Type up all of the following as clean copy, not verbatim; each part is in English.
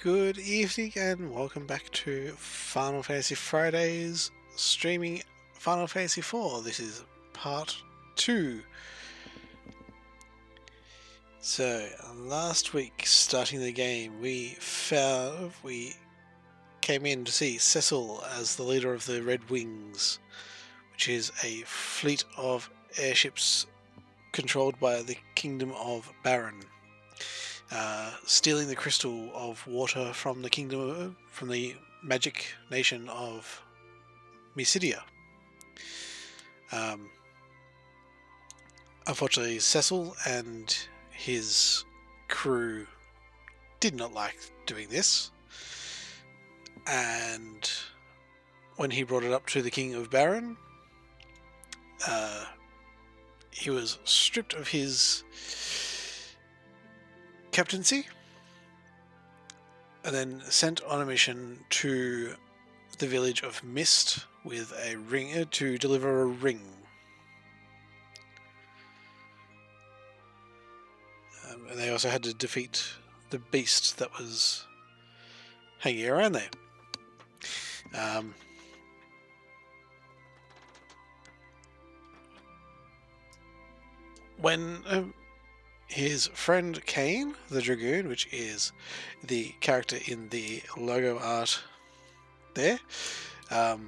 Good evening and welcome back to Final Fantasy Fridays streaming Final Fantasy IV. This is part 2. So, last week, starting the game, we came in to see Cecil as the leader of the Red Wings, which is a fleet of airships controlled by the Kingdom of Baron. Stealing the crystal of water from the magic nation of Mysidia. Unfortunately, Cecil and his crew did not like doing this, and when he brought it up to the King of Baron, he was stripped of his captaincy and then sent on a mission to the village of Mist with a ring to deliver a ring. And they also had to defeat the beast that was hanging around there. When his friend Kain, the Dragoon, which is the character in the logo art there, heard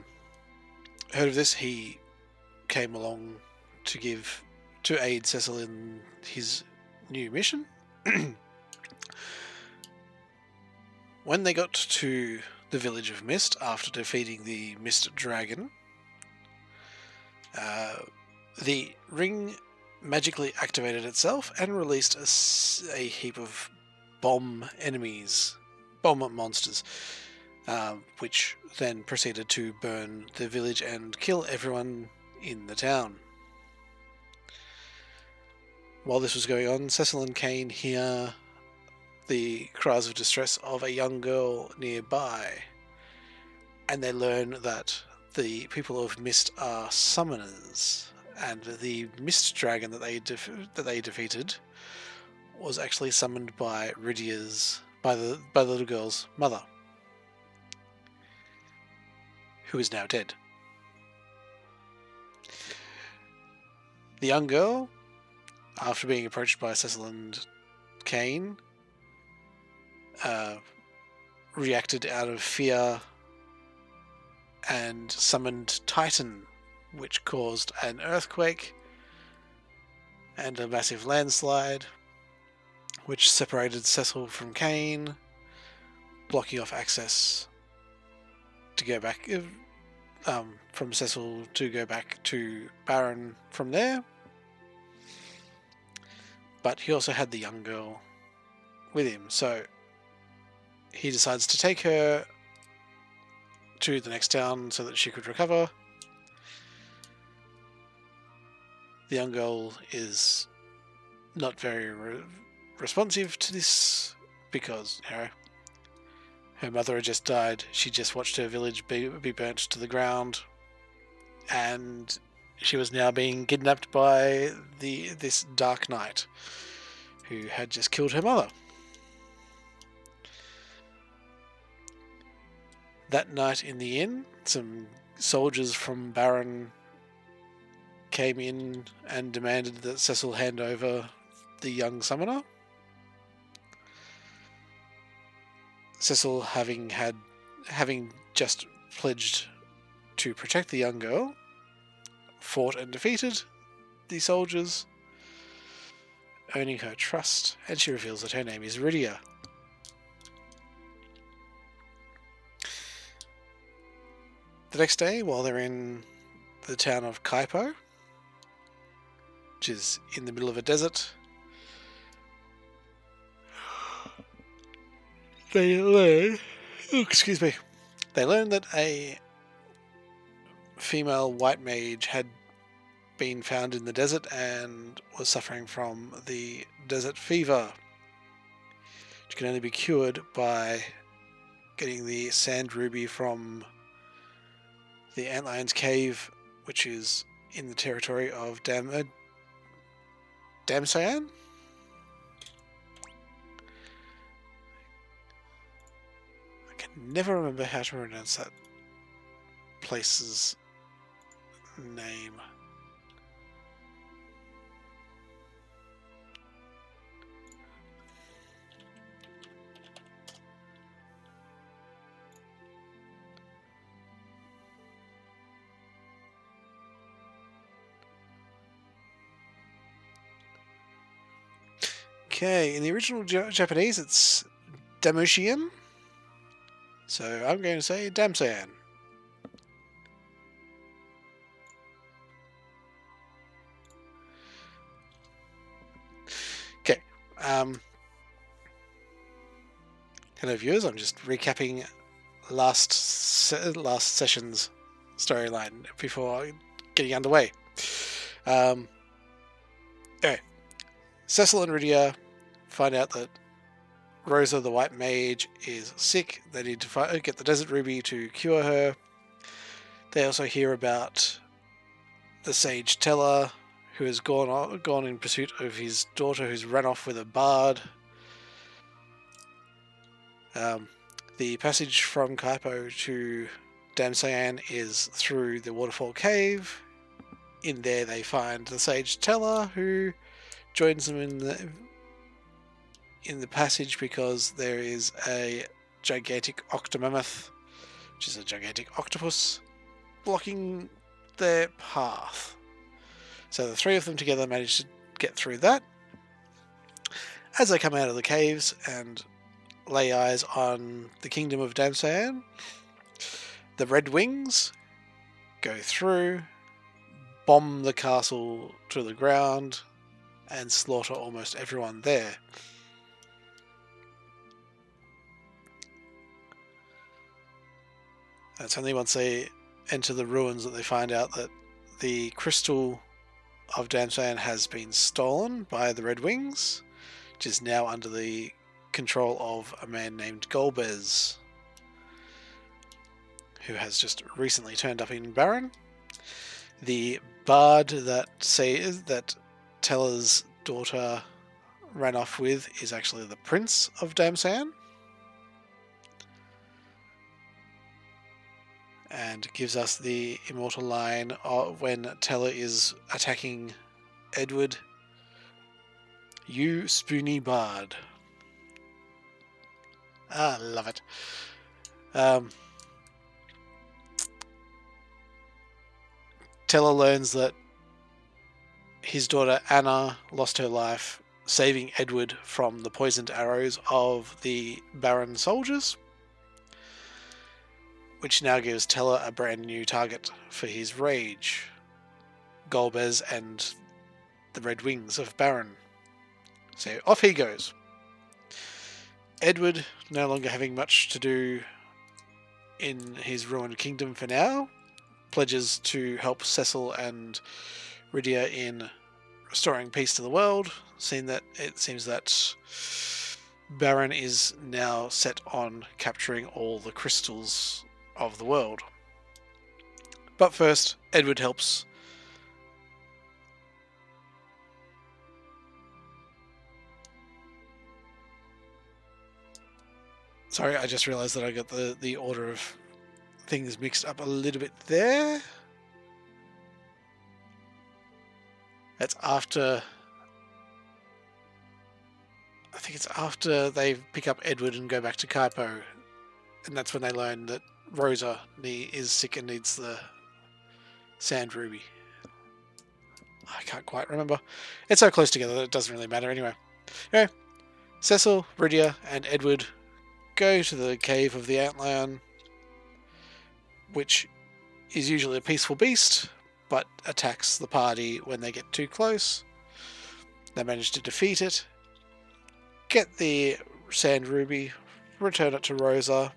of this, he came along to aid Cecil in his new mission. When they got to the village of Mist after defeating the Mist Dragon, the ring magically activated itself and released a heap of bomb monsters, which then proceeded to burn the village and kill everyone in the town. While this was going on, Cecil and Kain hear the cries of distress of a young girl nearby, and they learn that the people of Mist are summoners, and the Mist Dragon that they defeated was actually summoned by by the little girl's mother, who is now dead. The young girl, after being approached by Cecil and Kain, reacted out of fear and summoned Titan, which caused an earthquake and a massive landslide, which separated Cecil from Kain, blocking off access to go back from Cecil to go back to Baron from there. But he also had the young girl with him, so he decides to take her to the next town so that she could recover. The young girl is not very responsive to this because, her mother had just died. She just watched her village be burnt to the ground, and she was now being kidnapped by this Dark Knight who had just killed her mother. That night in the inn, some soldiers from Baron came in and demanded that Cecil hand over the young summoner. Cecil, having just pledged to protect the young girl, fought and defeated the soldiers, earning her trust, and she reveals that her name is Rydia. The next day, while they're in the town of Kaipo, which is in the middle of a desert, they learn that a female white mage had been found in the desert and was suffering from the desert fever, which can only be cured by getting the sand ruby from the Antlion's Cave, which is in the territory of Damsayan. never remember how to pronounce that place's name. Okay, in the original Japanese it's Damushian, so I'm going to say Damsan. Okay, hello viewers, I'm just recapping last session's storyline before getting underway. Anyway, Cecil and Rydia find out that Rosa the White Mage is sick. They need to get the Desert Ruby to cure her. They also hear about the Sage Teller, who has gone in pursuit of his daughter, who's run off with a bard. The passage from Kaipo to Damsan is through the Waterfall Cave. In there they find the Sage Teller, who joins them in the passage because there is a gigantic octomammoth, which is a gigantic octopus, blocking their path. So the three of them together manage to get through that. As they come out of the caves and lay eyes on the kingdom of Damsan, the Red Wings go through, bomb the castle to the ground, and slaughter almost everyone there. It's only once they enter the ruins that they find out that the crystal of Damsan has been stolen by the Red Wings, which is now under the control of a man named Golbez, who has just recently turned up in Baron. The bard that Teller's daughter ran off with is actually the Prince of Damsan, and gives us the immortal line when Teller is attacking Edward: "You spoony bard." Ah, love it. Teller learns that his daughter Anna lost her life saving Edward from the poisoned arrows of the Baron soldiers, which now gives Teller a brand new target for his rage: Golbez and the Red Wings of Baron. So off he goes. Edward, no longer having much to do in his ruined kingdom for now, pledges to help Cecil and Rydia in restoring peace to the world, seeing that it seems that Baron is now set on capturing all the crystals of the world. But first, Edward helps Sorry, I just realised that I got the order of things mixed up a little bit there. That's after... I think it's after they pick up Edward and go back to Kaipo, and that's when they learn that Rosa is sick and needs the Sand Ruby. I can't quite remember. It's so close together that it doesn't really matter anyway. Anyway, Cecil, Rydia, and Edward go to the cave of the Antlion, which is usually a peaceful beast, but attacks the party when they get too close. They manage to defeat it, get the Sand Ruby, return it to Rosa,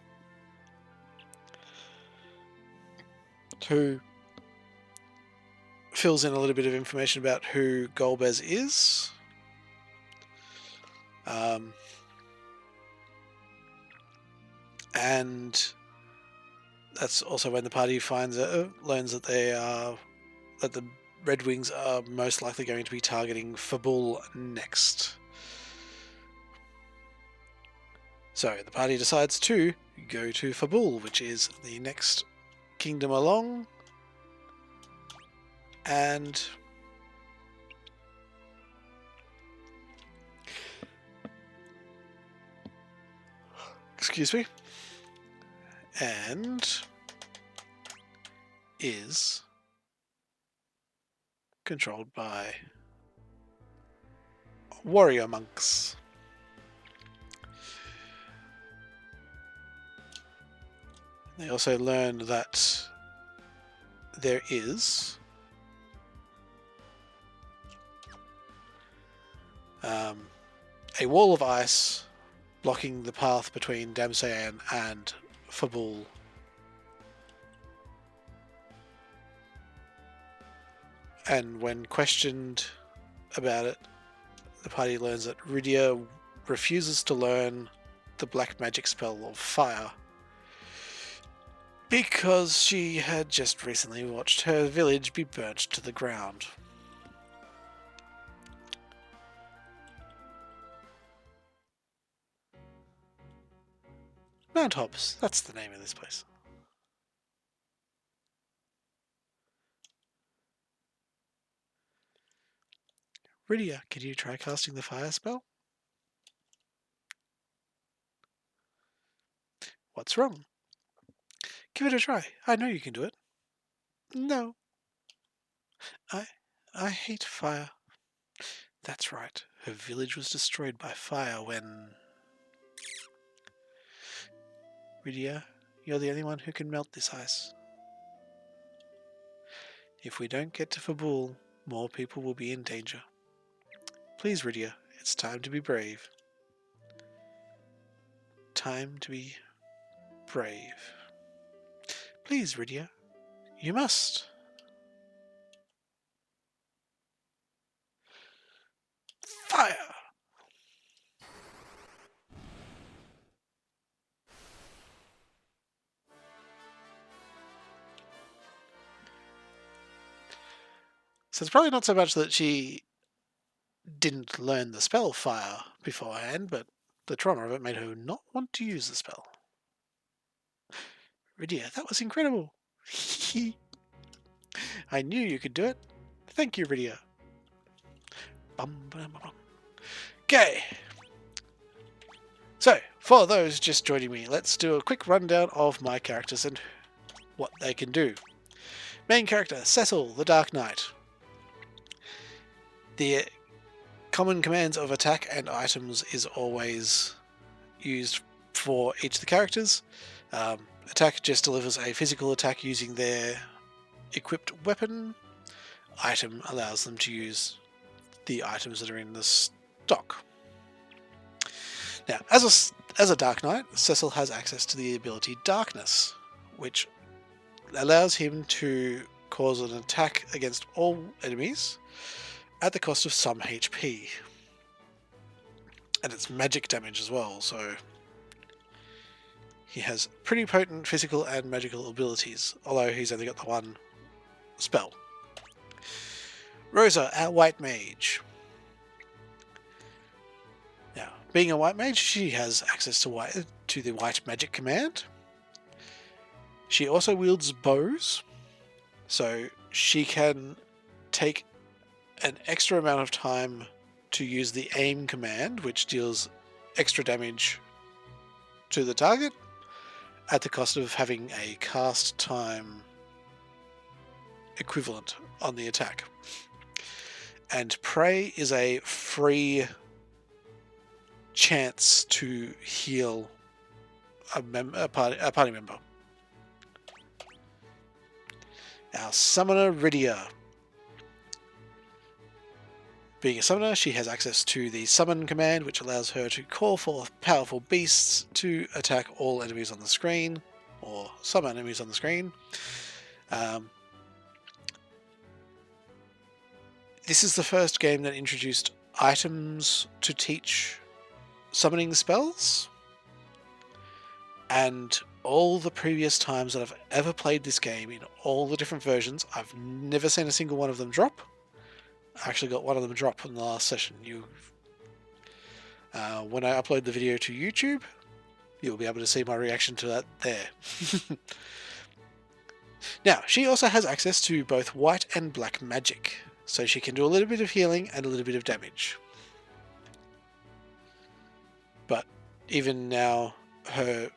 who fills in a little bit of information about who Golbez is. And that's also when the party learns that that the Red Wings are most likely going to be targeting Fabul next. So the party decides to go to Fabul, which is the next kingdom along, and excuse me, and is controlled by warrior monks. They also learn that there is a wall of ice blocking the path between Damsayan and Fabul. And when questioned about it, the party learns that Rydia refuses to learn the black magic spell of fire because she had just recently watched her village be burnt to the ground. Mount Hobbs, that's the name of this place. Rydia, can you try casting the fire spell? What's wrong? Give it a try. I know you can do it. No. I hate fire. That's right. Her village was destroyed by fire when... Rydia, you're the only one who can melt this ice. If we don't get to Fabul, more people will be in danger. Please, Rydia, it's time to be brave. Time to be brave. Please, Rydia, you must. Fire! So it's probably not so much that she didn't learn the spell fire beforehand, but the trauma of it made her not want to use the spell. Rydia, that was incredible. I knew you could do it. Thank you, Rydia. Okay. So, for those just joining me, let's do a quick rundown of my characters and what they can do. Main character, Cecil, the Dark Knight. The common commands of attack and items is always used for each of the characters. Attack just delivers a physical attack using their equipped weapon. Item allows them to use the items that are in the stock. Now, as a Dark Knight, Cecil has access to the ability Darkness, which allows him to cause an attack against all enemies at the cost of some HP. And it's magic damage as well, so he has pretty potent physical and magical abilities, although he's only got the one spell. Rosa, our White Mage. Now, being a White Mage, she has access to the White Magic command. She also wields bows, so she can take an extra amount of time to use the aim command, which deals extra damage to the target at the cost of having a cast time equivalent on the attack. And Pray is a free chance to heal a party member. Our Summoner, Rydia. Being a summoner, she has access to the summon command, which allows her to call forth powerful beasts to attack all enemies on the screen, or some enemies on the screen. This is the first game that introduced items to teach summoning spells, and all the previous times that I've ever played this game, in all the different versions, I've never seen a single one of them drop. I actually got one of them drop in the last session. When I upload the video to YouTube, You'll be able to see my reaction to that there. Now, she also has access to both white and black magic, so she can do a little bit of healing and a little bit of damage. But even now, her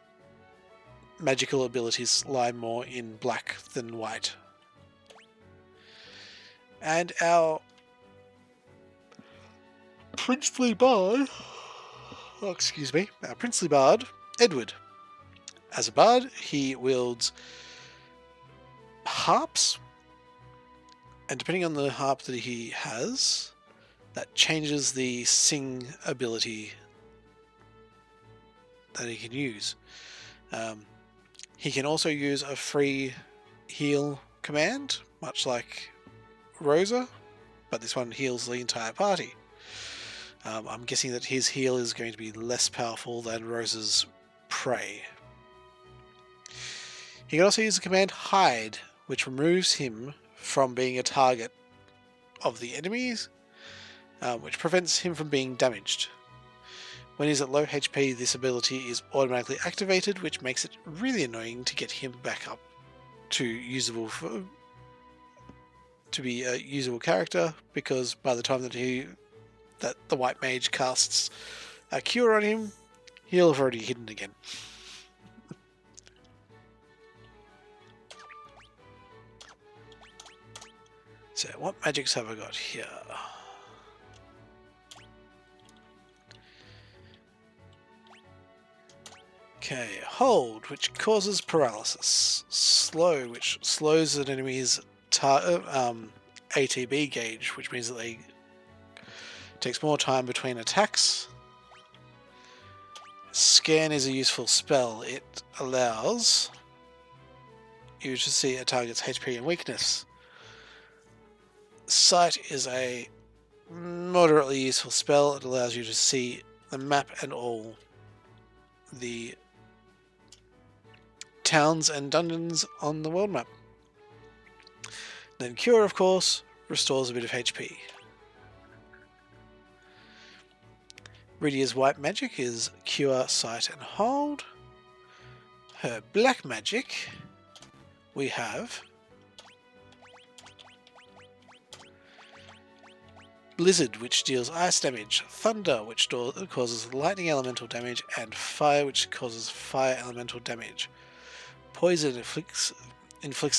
magical abilities lie more in black than white. And our princely bard, our princely bard, Edward. As a bard, he wields harps, and depending on the harp that he has, that changes the sing ability that he can use. He can also use a free heal command, much like Rosa, but this one heals the entire party. I'm guessing that his heal is going to be less powerful than Rosa's Pray. He can also use the command Hide, which removes him from being a target of the enemies, which prevents him from being damaged. When he's at low HP, this ability is automatically activated, which makes it really annoying to get him back up to be a usable character, because by the time that the white mage casts a cure on him, he'll have already hidden again. So what magics have I got here? Okay, hold, which causes paralysis. Slow, which slows an enemy's ATB gauge, which means that it takes more time between attacks. Scan is a useful spell. It allows you to see a target's HP and weakness. Sight is a moderately useful spell. It allows you to see the map and all the towns and dungeons on the world map. Then Cure, of course, restores a bit of HP. Rydia's white magic is Cure, Sight and Hold. Her black magic, we have Blizzard, which deals ice damage, Thunder, which causes lightning elemental damage, and Fire, which causes fire elemental damage. Poison inflicts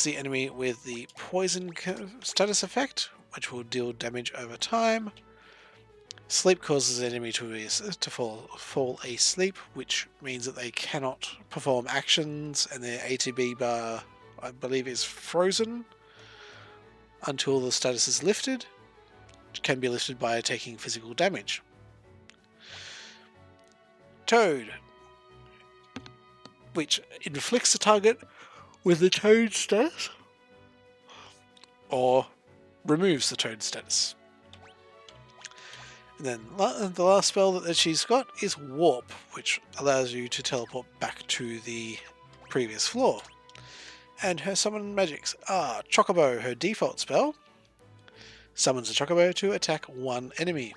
the enemy with the poison status effect, which will deal damage over time. Sleep causes the enemy to fall asleep, which means that they cannot perform actions, and their ATB bar, I believe, is frozen until the status is lifted, which can be lifted by taking physical damage. Toad, which inflicts the target with the Toad status, or removes the Toad status. And then the last spell that she's got is Warp, which allows you to teleport back to the previous floor. And her summon magics are Chocobo, her default spell, summons a Chocobo to attack one enemy,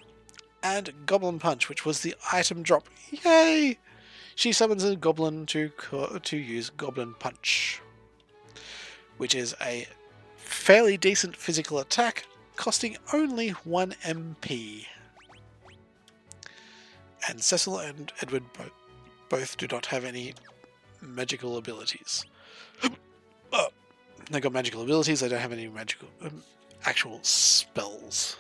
and Goblin Punch, which was the item drop. Yay! She summons a goblin to use Goblin Punch, which is a fairly decent physical attack, costing only 1 MP. And Cecil and Edward both do not have any magical abilities. Oh, they got magical abilities, they don't have any magical actual spells.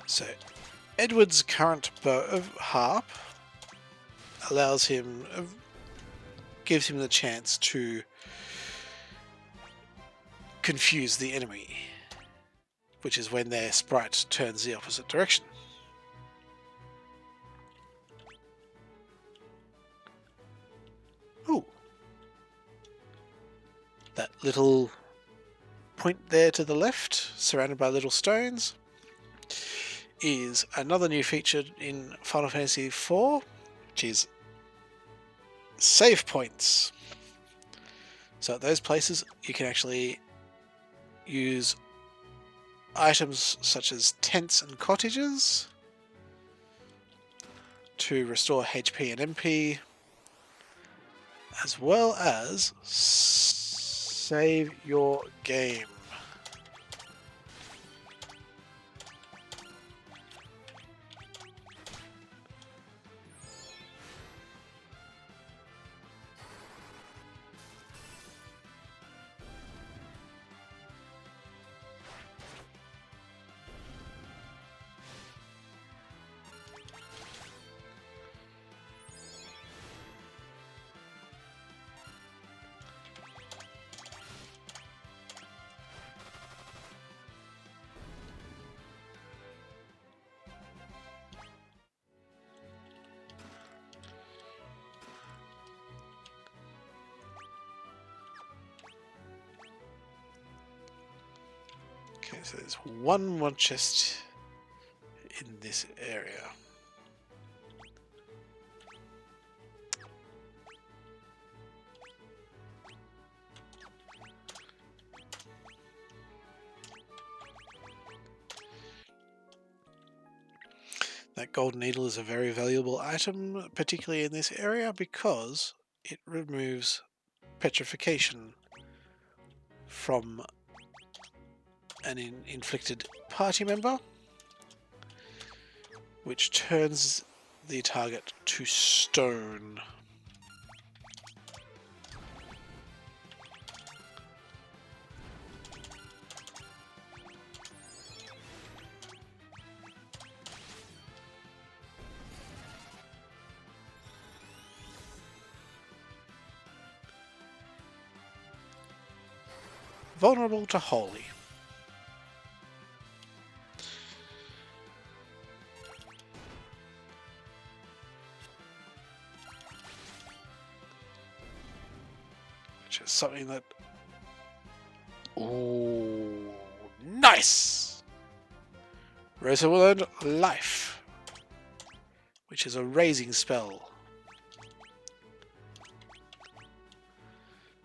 So, Edward's current harp gives him the chance to confuse the enemy. which is when their sprite turns the opposite direction. Ooh. That little point there to the left, surrounded by little stones, is another new feature in Final Fantasy IV, which is save points. So at those places you can actually use items such as tents and cottages to restore HP and MP, as well as save your game. Okay, so there's one more chest in this area. That golden needle is a very valuable item, particularly in this area, because it removes petrification from an inflicted party member, which turns the target to stone. Vulnerable to holy. Which is something that... Ooh, nice! Rosa will earn life, which is a raising spell.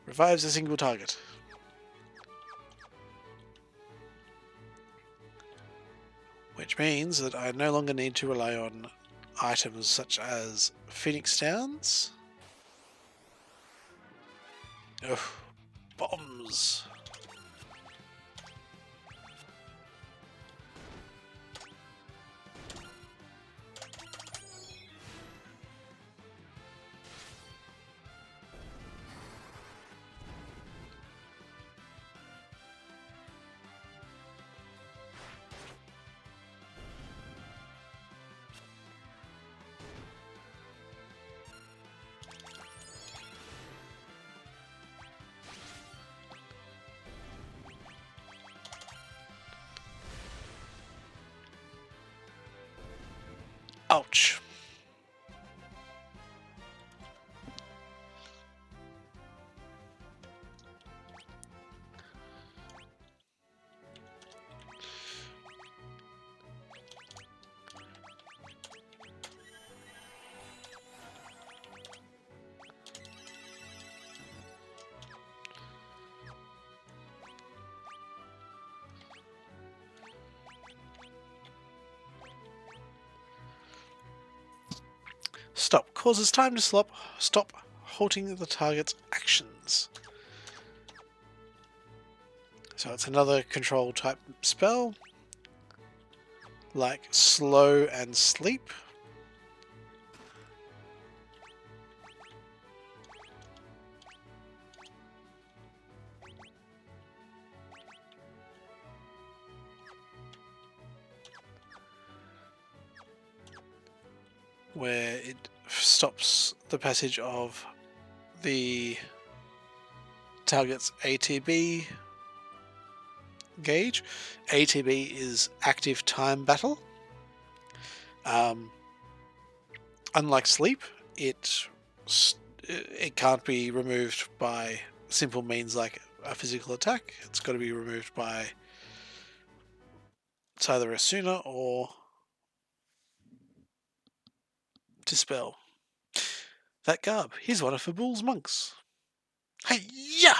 Revives a single target. Which means that I no longer need to rely on items such as Phoenix Downs. Ugh, bombs. Ouch. Stop. Causes time to stop halting the target's actions. So it's another control type spell, like slow and sleep. Where it stops the passage of the target's ATB gauge. ATB is active time battle. Unlike sleep, it can't be removed by simple means like a physical attack. It's got to be removed by it's either a sooner or dispel. That garb, he's one of Fabul's monks. Hey, yeah!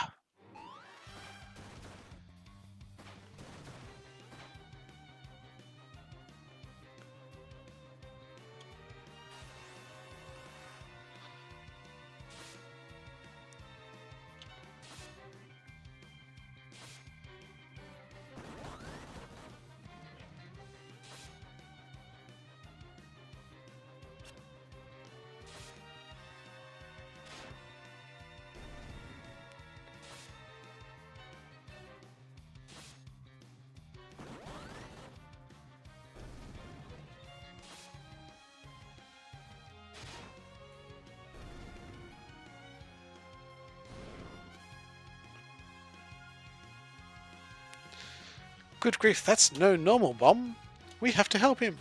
Good grief, that's no normal bomb. We have to help him.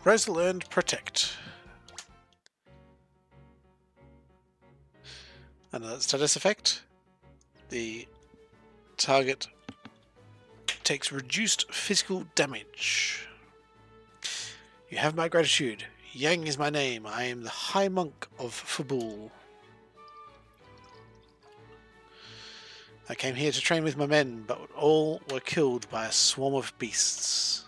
Rosal earned Protect. Another status effect. The target takes reduced physical damage. You have my gratitude. Yang is my name. I am the High Monk of Fabul. I came here to train with my men, but all were killed by a swarm of beasts.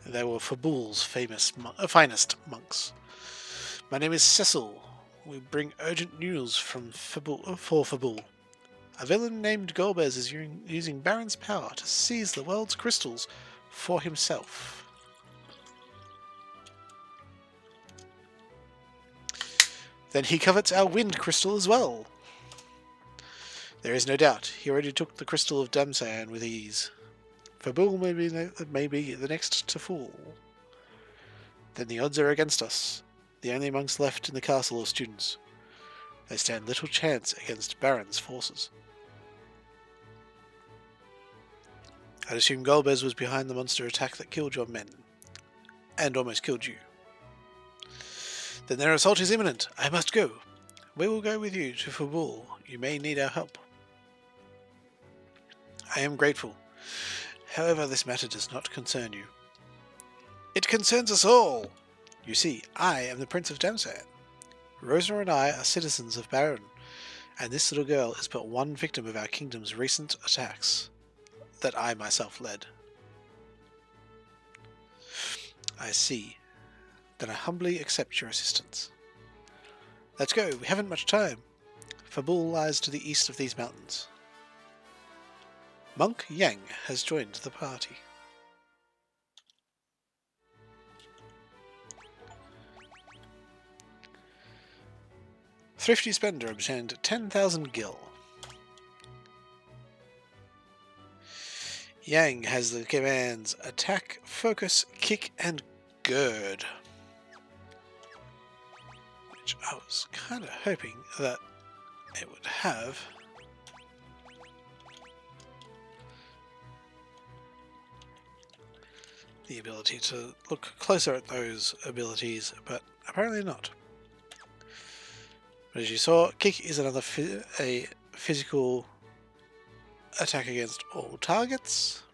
They were Fabul's finest monks. My name is Cecil. We bring urgent news from for Fabul. A villain named Golbez is using Baron's power to seize the world's crystals for himself. Then he covets our wind crystal as well. There is no doubt, he already took the crystal of Damsan with ease. Fabul may be the next to fall. Then the odds are against us. The only monks left in the castle are students. They stand little chance against Baron's forces. I'd assume Golbez was behind the monster attack that killed your men. And almost killed you. Then their assault is imminent. I must go. We will go with you to Fabul. You may need our help. I am grateful. However, this matter does not concern you. It concerns us all! You see, I am the Prince of Damsan. Rosa and I are citizens of Baron, and this little girl is but one victim of our kingdom's recent attacks that I myself led. I see. Then I humbly accept your assistance. Let's go, we haven't much time. Fabul lies to the east of these mountains. Monk Yang has joined the party. Thrifty Spender obtained 10,000 gil. Yang has the commands Attack, Focus, Kick, and Gird. Which I was kind of hoping that it would have. The ability to look closer at those abilities, but apparently not. But as you saw, Kick is another physical attack against all targets.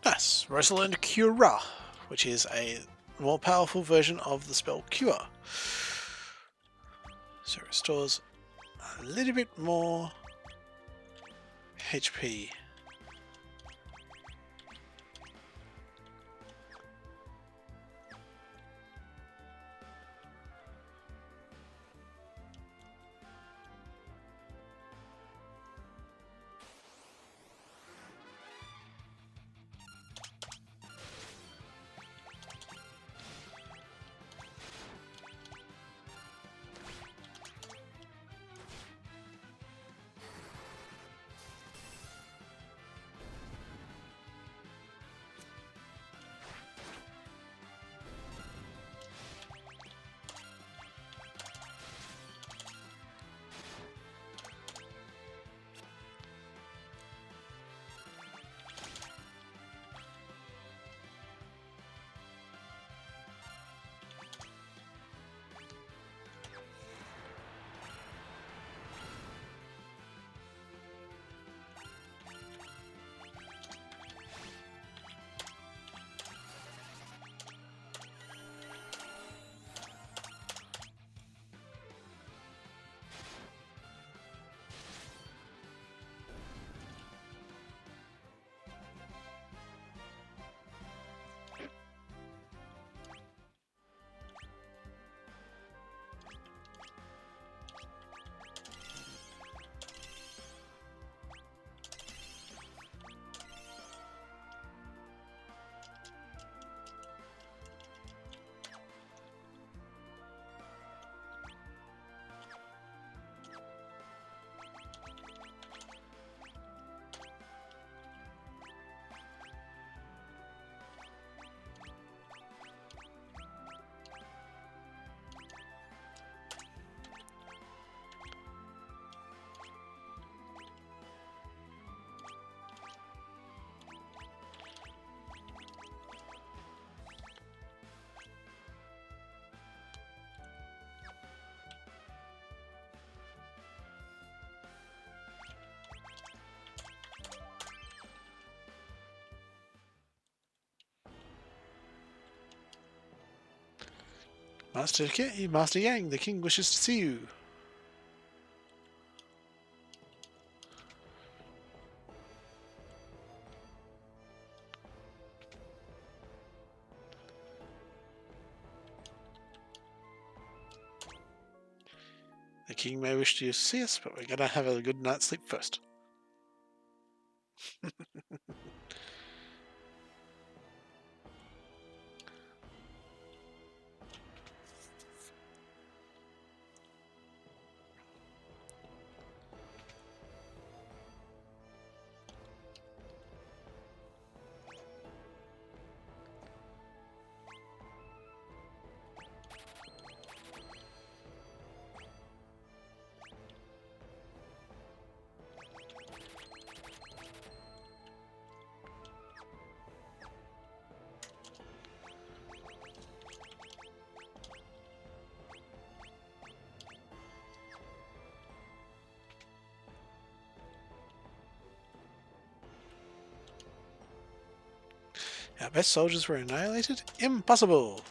Nice. Rosalind Cura, which is a more powerful version of the spell Cure. So it restores a little bit more HP. Master Yang, the king wishes to see you. The king may wish to see us, but we're gonna have a good night's sleep first. Our best soldiers were annihilated? Impossible!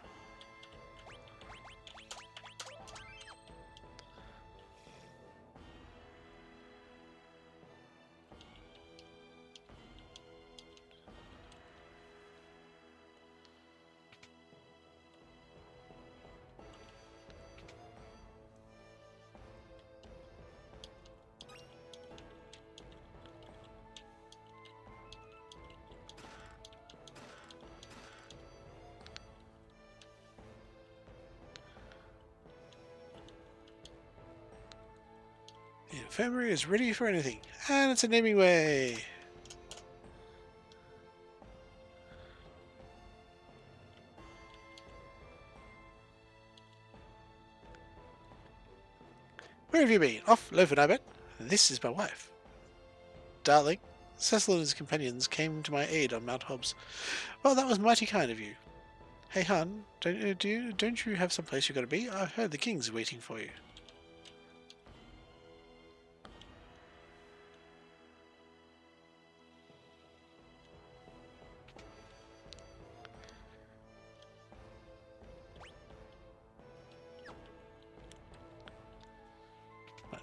The infirmary is ready for anything, and it's a naming way! Where have you been? Off loafing, I bet. This is my wife. Darling, Cecil and his companions came to my aid on Mount Hobbs. Well, that was mighty kind of you. Hey, hon, don't you have some place you gotta be? I heard the king's waiting for you.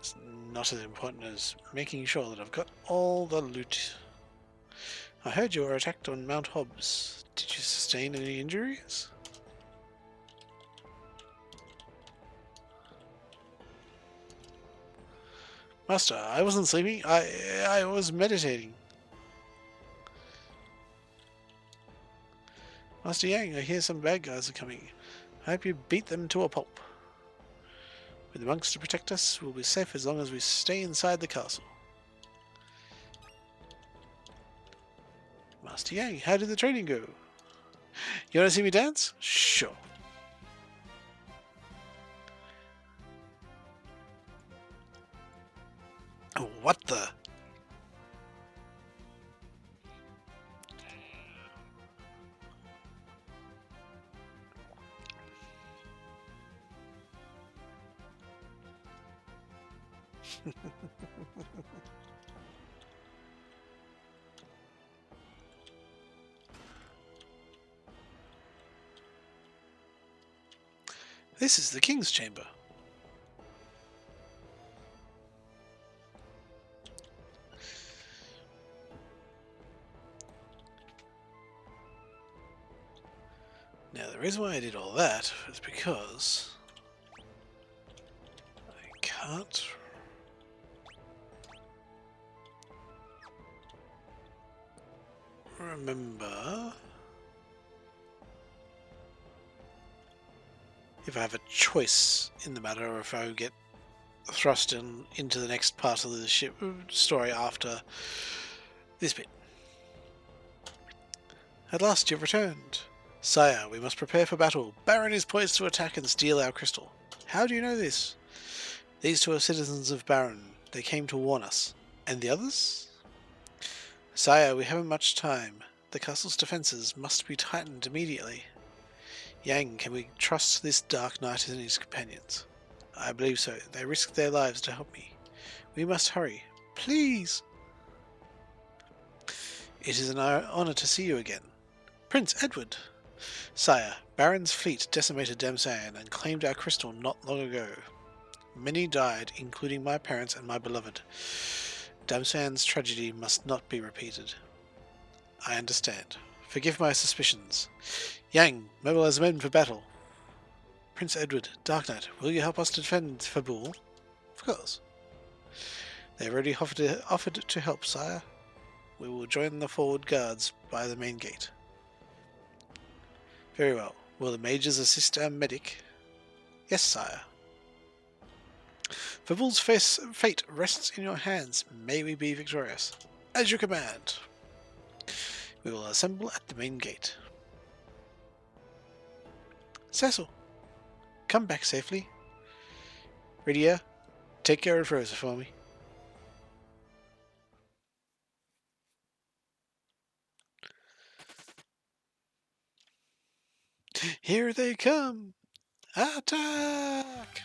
It's not as important as making sure that I've got all the loot. I heard you were attacked on Mount Hobbs. Did you sustain any injuries? Master, I wasn't sleeping. I was meditating. Master Yang, I hear some bad guys are coming. I hope you beat them to a pulp. With the monks to protect us, we'll be safe as long as we stay inside the castle. Master Yang, how did the training go? You want to see me dance? Sure. Oh, what the? This is the King's Chamber. Now, the reason why I did all that is because I can't remember if I have a choice in the matter or if I get thrust into the next part of the story after this bit. At last you've returned. Sire, we must prepare for battle. Baron is poised to attack and steal our crystal. How do you know this? These two are citizens of Baron. They came to warn us. And the others? Sire, we haven't much time. The castle's defences must be tightened immediately. Yang, can we trust this Dark Knight and his companions? I believe so. They risked their lives to help me. We must hurry. Please! It is an honour to see you again. Prince Edward! Sire, Baron's fleet decimated Damsan and claimed our crystal not long ago. Many died, including my parents and my beloved. Damsan's tragedy must not be repeated. I understand. Forgive my suspicions. Yang, mobilize men for battle. Prince Edward, Dark Knight, will you help us to defend Fabul? Of course. They have already offered to help, sire. We will join the forward guards by the main gate. Very well. Will the mages assist our medic? Yes, sire. Fabul's fate rests in your hands. May we be victorious. As you command. We will assemble at the main gate. Cecil, come back safely. Rydia, take care of Rosa for me. Here they come! Attack!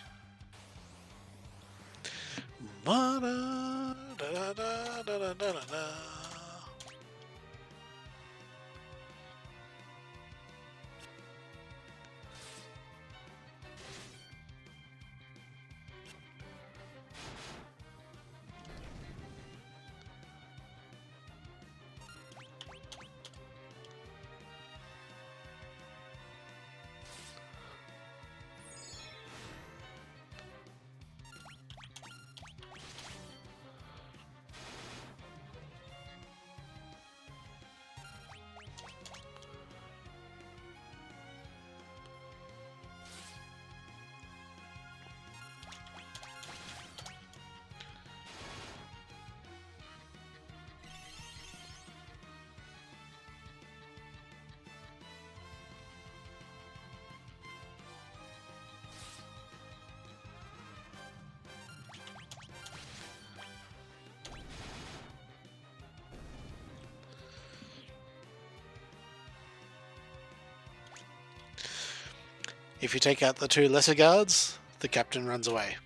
If you take out the two lesser guards, the captain runs away.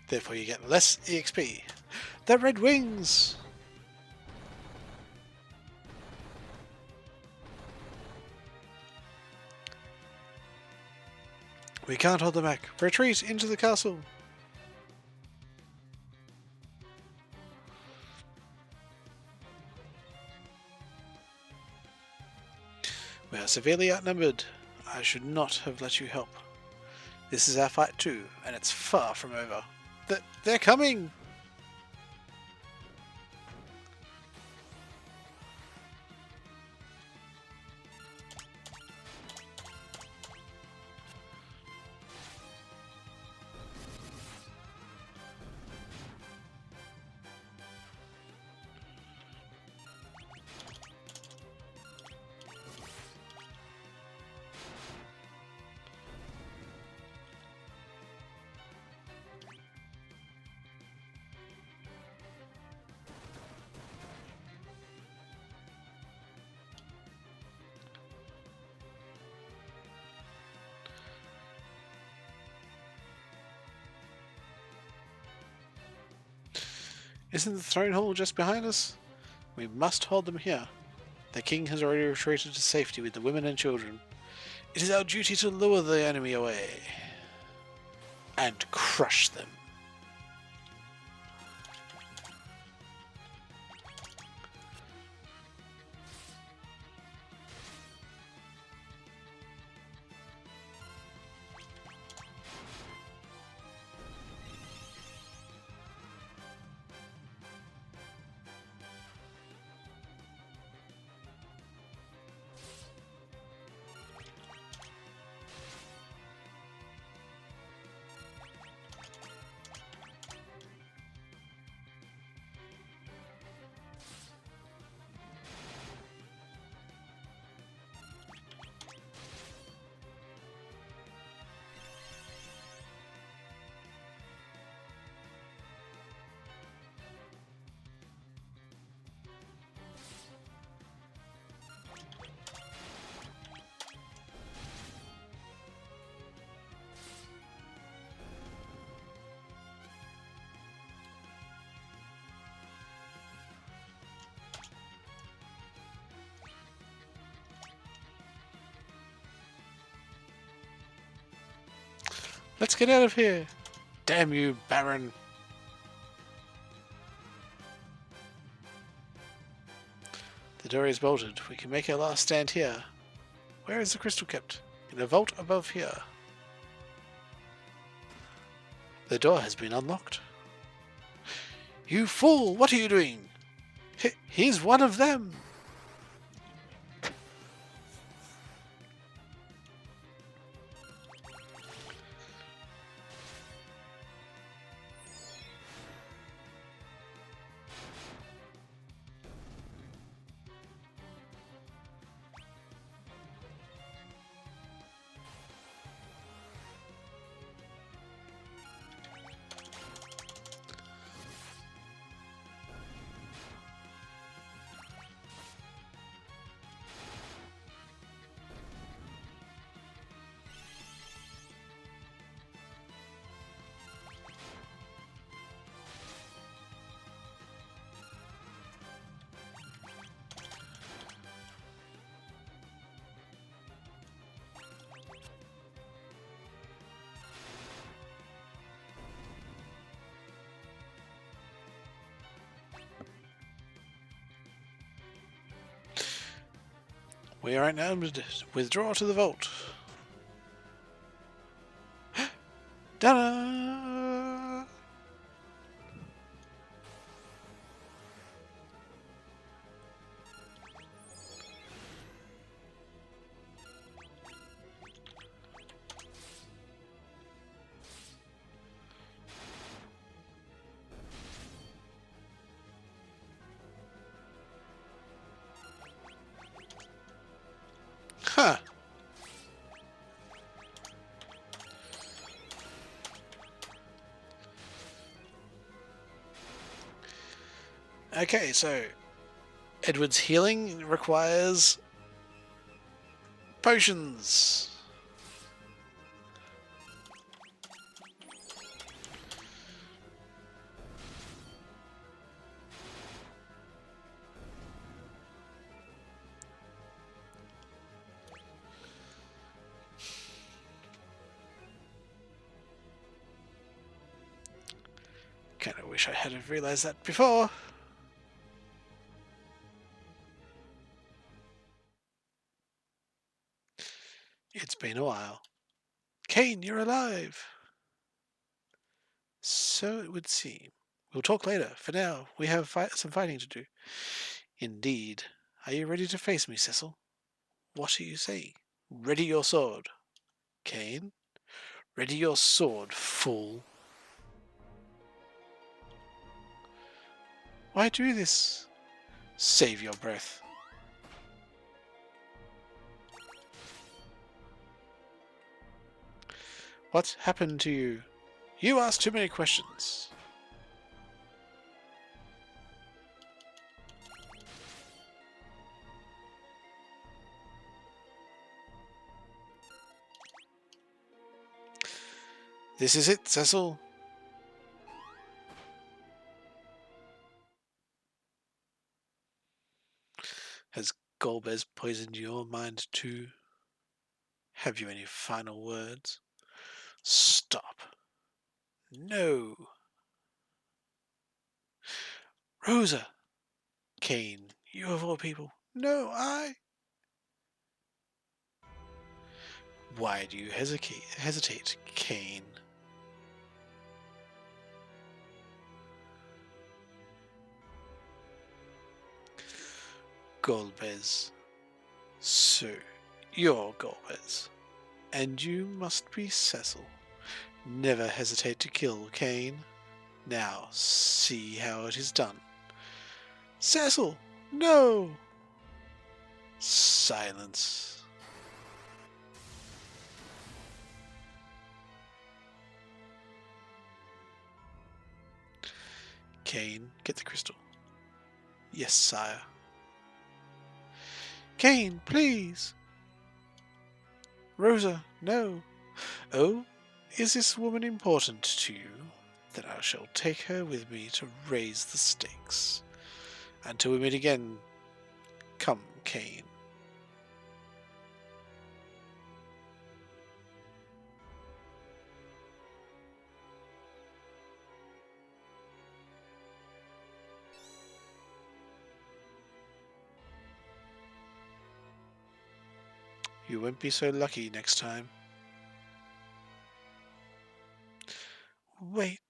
Therefore you get less EXP. The Red Wings! We can't hold them back. Retreat into the castle! We are severely outnumbered. I should not have let you help. This is our fight too, and it's far from over. They're coming! Isn't the throne hall just behind us? We must hold them here. The king has already retreated to safety with the women and children. It is our duty to lure the enemy away and crush them. Let's get out of here! Damn you, Baron! The door is bolted. We can make our last stand here. Where is the crystal kept? In a vault above here. The door has been unlocked. You fool! What are you doing? He's one of them! We are outnumbered. Withdraw to the vault. Ta-da! Huh. Okay, so Edward's healing requires potions. Kinda wish I had realized that before. It's been a while. Kain, you're alive! So it would seem. We'll talk later. For now, we have some fighting to do. Indeed. Are you ready to face me, Cecil? What are you saying? Ready your sword. Kain? Ready your sword, fool. Why do this? Save your breath. What happened to you? You ask too many questions. This is it, Cecil. Has Golbez poisoned your mind too? Have you any final words? Stop. No. Rosa! Kain, you of all people. No, I... Why do you hesitate, Kain? Golbez. So, you're Golbez. And you must be Cecil. Never hesitate to kill, Kain. Now, see how it is done. Cecil! No! Silence. Kain, get the crystal. Yes, sire. Kain, please! Rosa, no. Oh, is this woman important to you? Then I shall take her with me to raise the stakes. Until we meet again, come, Kain. You won't be so lucky next time. Wait.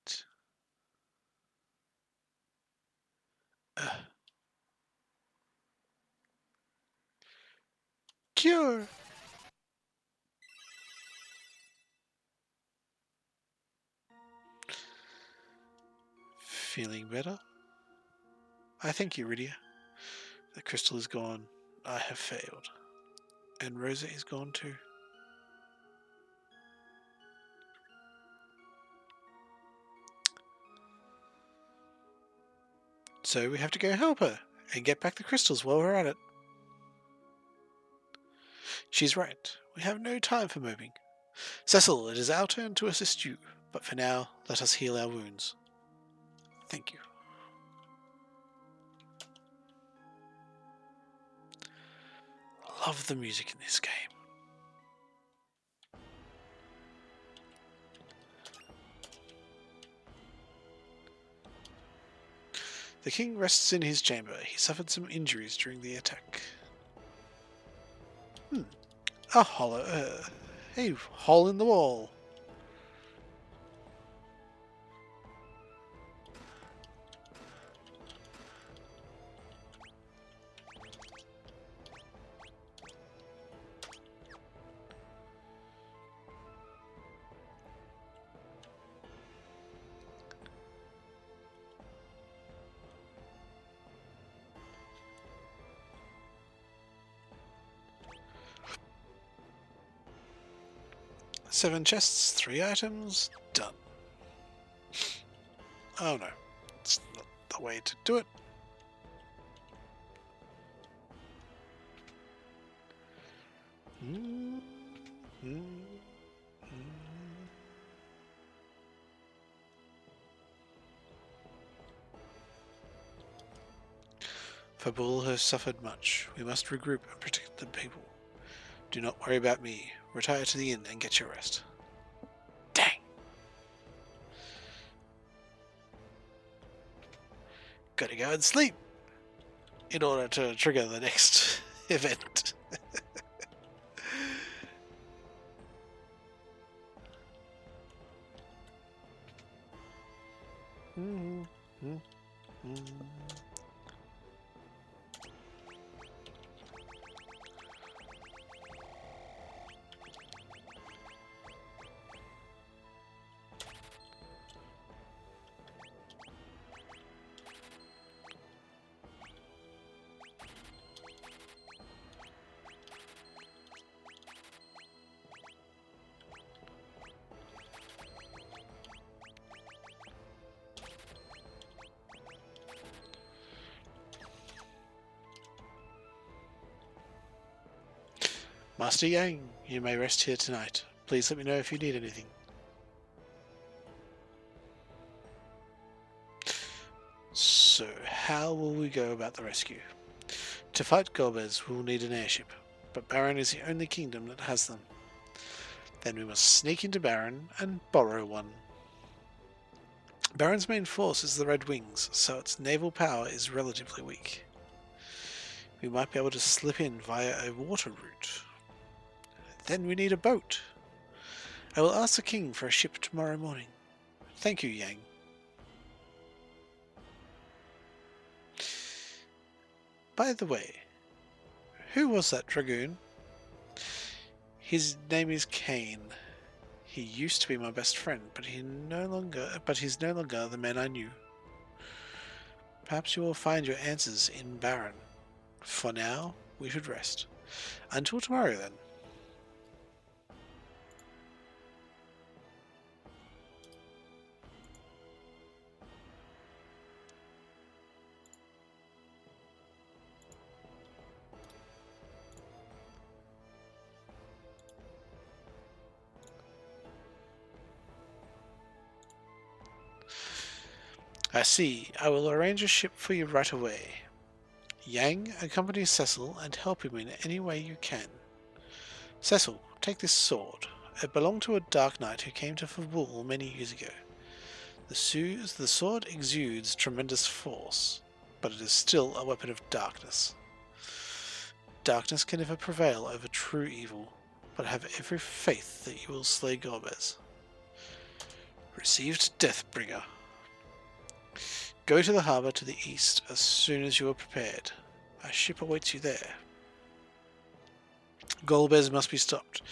Cure! Feeling better? I thank you, Rydia. The crystal is gone. I have failed. And Rosa is gone too. So we have to go help her and get back the crystals while we're at it. She's right. We have no time for moping. Cecil, it is our turn to assist you, but for now, let us heal our wounds. Thank you. Love the music in this game. The king rests in his chamber. He suffered some injuries during the attack. A hollow... a hole in the wall. Seven chests, 3 items, done. Oh no, it's not the way to do it. Fabul has suffered much. We must regroup and protect the people. Do not worry about me. Retire to the inn and get your rest. Dang! Gotta go and sleep in order to trigger the next event. Master Yang, you may rest here tonight. Please let me know if you need anything. So, how will we go about the rescue? To fight Golbez, we will need an airship, but Baron is the only kingdom that has them. Then we must sneak into Baron and borrow one. Baron's main force is the Red Wings, so its naval power is relatively weak. We might be able to slip in via a water route. Then we need a boat. I will ask the king for a ship tomorrow morning. Thank you, Yang. By the way, who was that dragoon? His name is Kain. He used to be my best friend, but he's no longer the man I knew. Perhaps you will find your answers in Baron. For now, we should rest. Until tomorrow, then. I see. I will arrange a ship for you right away. Yang, accompany Cecil and help him in any way you can. Cecil, take this sword. It belonged to a Dark Knight who came to Fabul many years ago. The sword exudes tremendous force, but it is still a weapon of darkness. Darkness can never prevail over true evil, but have every faith that you will slay Golbez. Received Deathbringer. Go to the harbour to the east as soon as you are prepared. A ship awaits you there. Golbez must be stopped.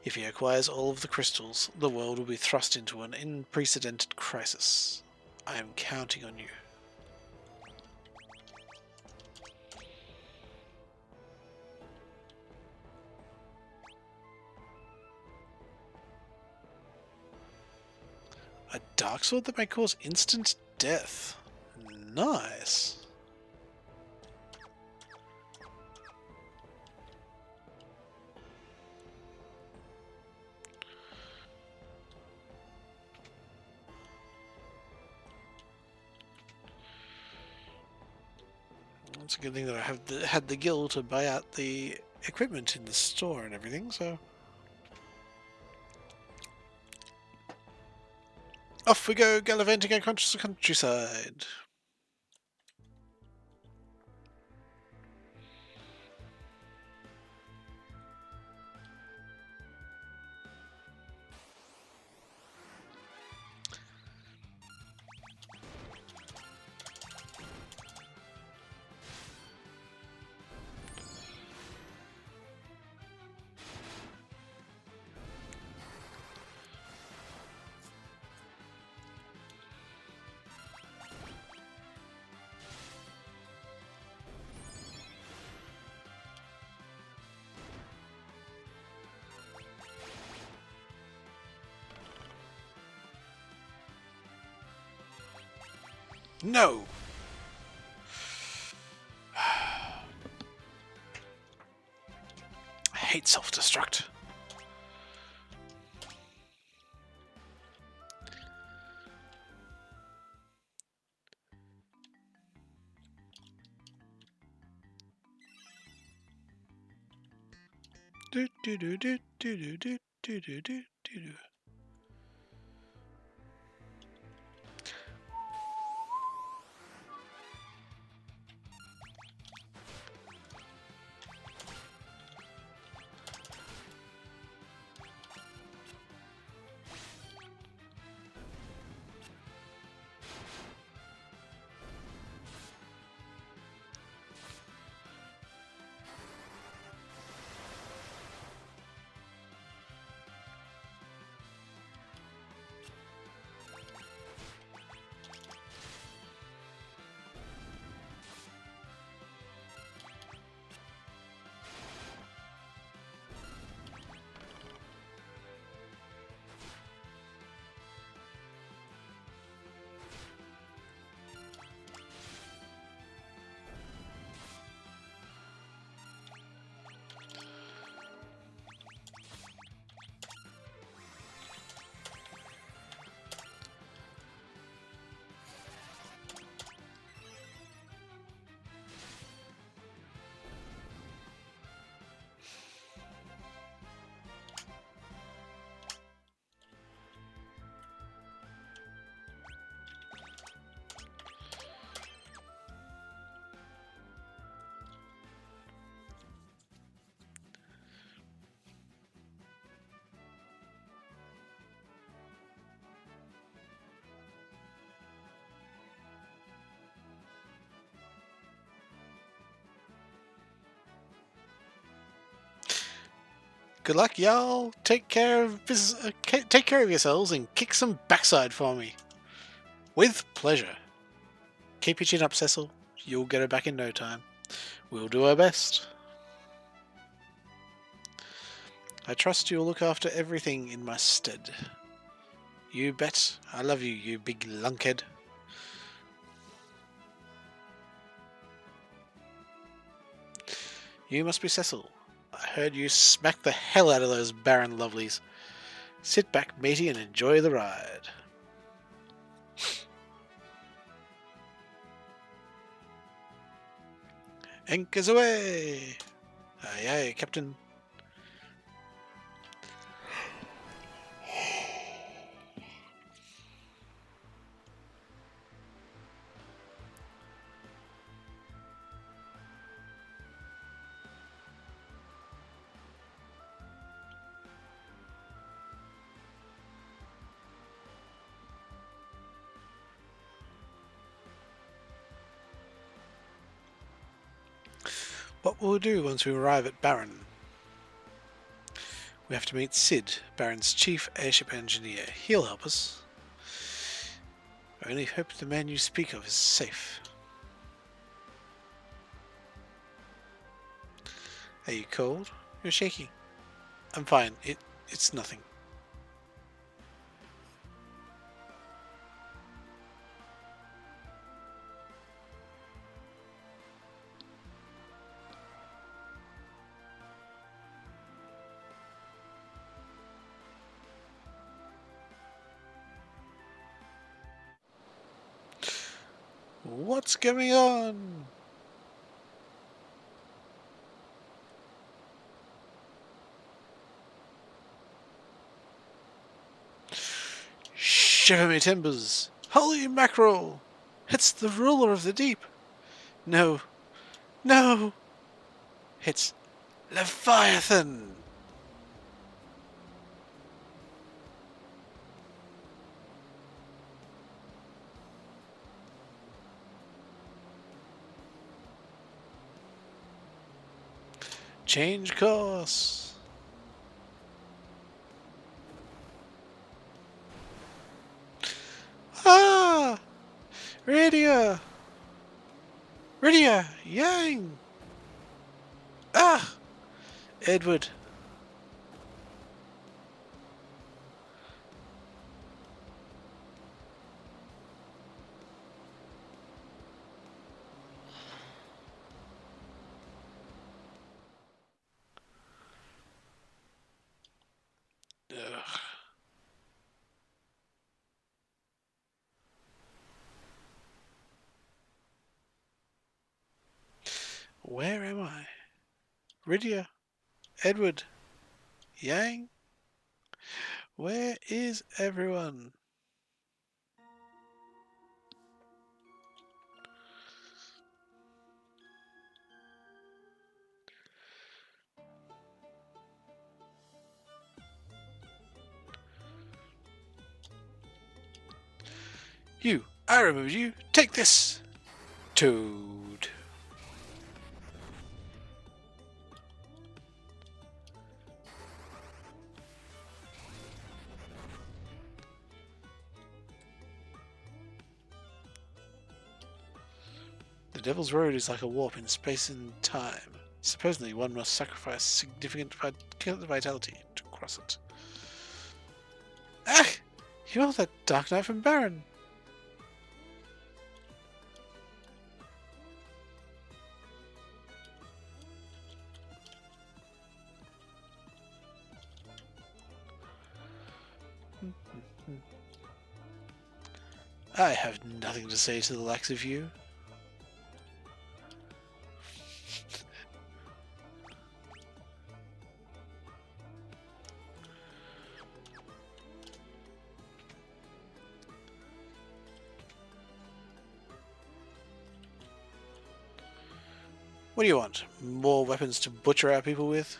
If he acquires all of the crystals, the world will be thrust into an unprecedented crisis. I am counting on you. A dark sword that may cause instant death. Nice. It's a good thing that I have had the guild to buy out the equipment in the store and everything, so... Off we go, gallivanting across the countryside. No! I hate self-destruct. Do do do do do do do do do do do. Good luck, y'all. Take care of business. Take care of yourselves and kick some backside for me. With pleasure. Keep your chin up, Cecil. You'll get her back in no time. We'll do our best. I trust you'll look after everything in my stead. You bet. I love you, you big lunkhead. You must be Cecil. I heard you smack the hell out of those barren lovelies. Sit back, matey, and enjoy the ride. Anchors away! Aye aye, Captain. What will we do once we arrive at Baron? We have to meet Sid, Baron's chief airship engineer. He'll help us. I only hope the man you speak of is safe. Are you cold? You're shaking. I'm fine. It's nothing. What's going on? Shiver me timbers! Holy mackerel! It's the ruler of the deep! No, no! It's Leviathan! Change course! Ah! Rydia! Rydia! Yang! Ah! Edward! Ugh. Where am I? Rydia? Edward? Yang? Where is everyone? You! I remember you! Take this! Toad! The Devil's Road is like a warp in space and time. Supposedly one must sacrifice significant vitality to cross it. Ah! You're that Dark Knight from Baron! I have nothing to say to the likes of you. What do you want? More weapons to butcher our people with?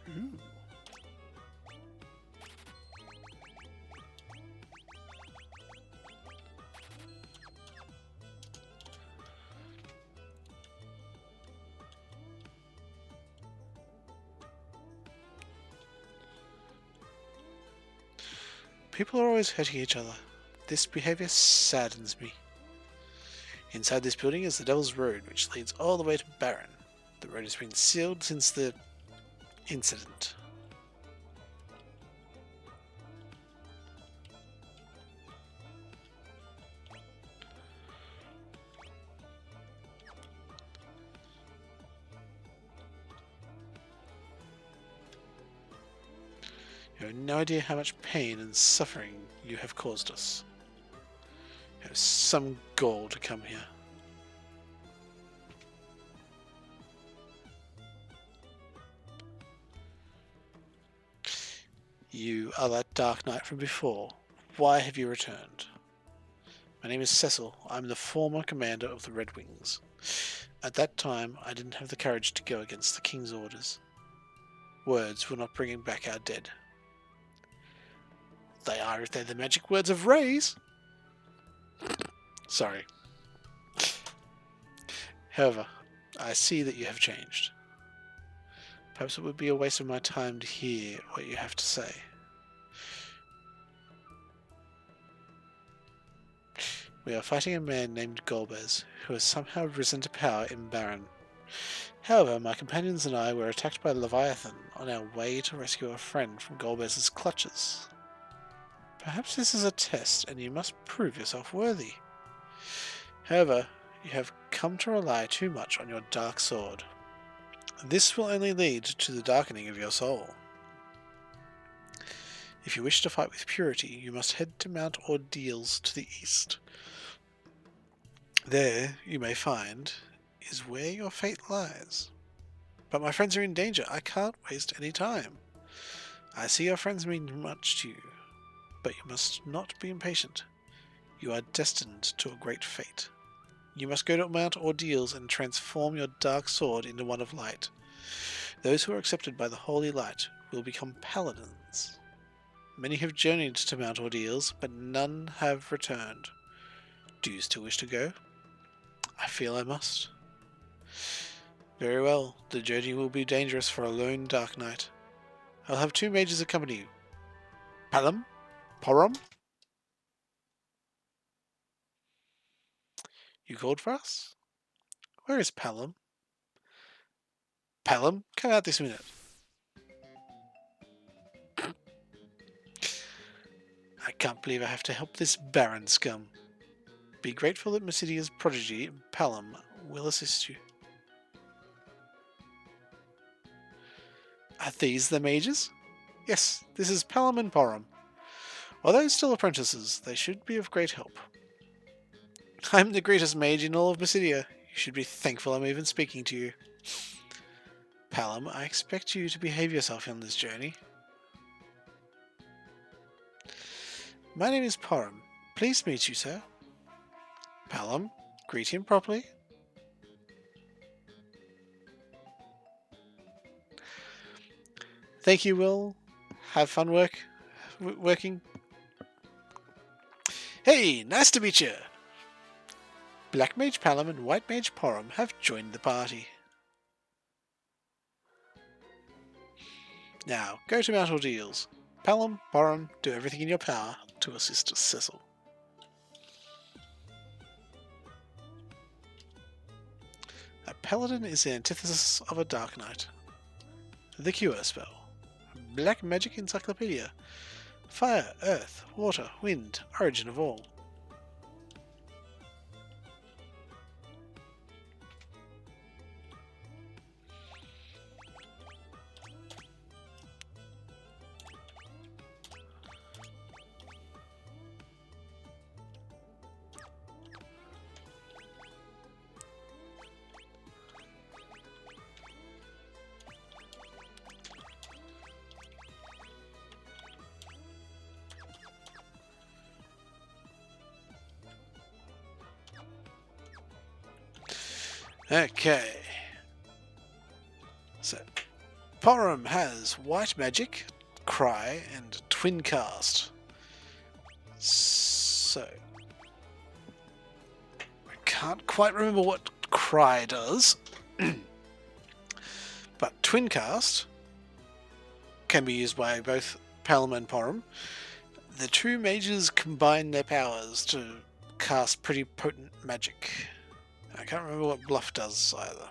Ooh. People are always hurting each other. This behavior saddens me. Inside this building is the Devil's Road, which leads all the way to Baron. The road has been sealed since the incident. You have no idea how much pain and suffering you have caused us. You have some gall to come here. You are that Dark Knight from before. Why have you returned? My name is Cecil. I'm the former commander of the Red Wings. At that time, I didn't have the courage to go against the King's orders. Words will not bring back our dead. They are if they're the magic words of Rays. Sorry. However, I see that you have changed. Perhaps it would be a waste of my time to hear what you have to say. We are fighting a man named Golbez, who has somehow risen to power in Baron. However, my companions and I were attacked by Leviathan on our way to rescue a friend from Golbez's clutches. Perhaps this is a test, and you must prove yourself worthy. However, you have come to rely too much on your dark sword. This will only lead to the darkening of your soul. If you wish to fight with purity, you must head to Mount Ordeals to the east. There, you may find, is where your fate lies. But my friends are in danger. I can't waste any time. I see your friends mean much to you, but you must not be impatient. You are destined to a great fate. You must go to Mount Ordeals and transform your dark sword into one of light. Those who are accepted by the Holy Light will become paladins. Many have journeyed to Mount Ordeals, but none have returned. Do you still wish to go? I feel I must. Very well, the journey will be dangerous for a lone Dark Knight. I'll have 2 mages accompany you. Palom? Porom? You called for us? Where is Palom? Palom, come out this minute. I can't believe I have to help this Baron scum. Be grateful that Mysidia's prodigy, Palom, will assist you. Are these the mages? Yes, this is Palom and Porom. Although still apprentices, they should be of great help. I'm the greatest mage in all of Mysidia. You should be thankful I'm even speaking to you. Palom, I expect you to behave yourself on this journey. My name is Porom. Pleased to meet you, sir. Palom, greet him properly. Thank you, Will. Have fun working. Hey, nice to meet you. Black Mage Palom and White Mage Porom have joined the party. Now, go to Mount Ordeals. Palom, Porom, do everything in your power to assist Cecil. A paladin is the antithesis of a Dark Knight. The Cure spell. Black Magic Encyclopedia. Fire, earth, water, wind, origin of all. Okay. So, Porum has white magic, cry, and twin cast. So I can't quite remember what cry does, but twin cast can be used by both Palom and Porum. The two mages combine their powers to cast pretty potent magic. I can't remember what bluff does either.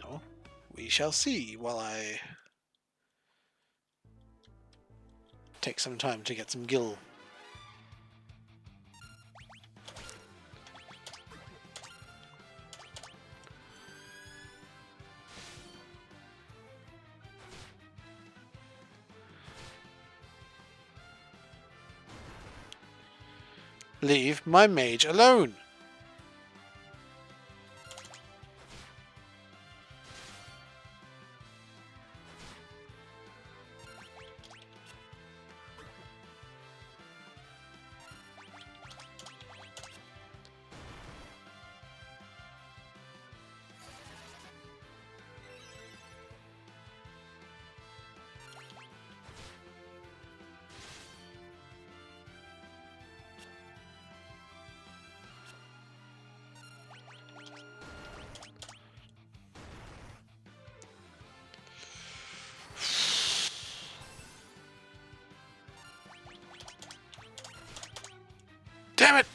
No, we shall see while I take some time to get some gil. Leave my mage alone! Damn it!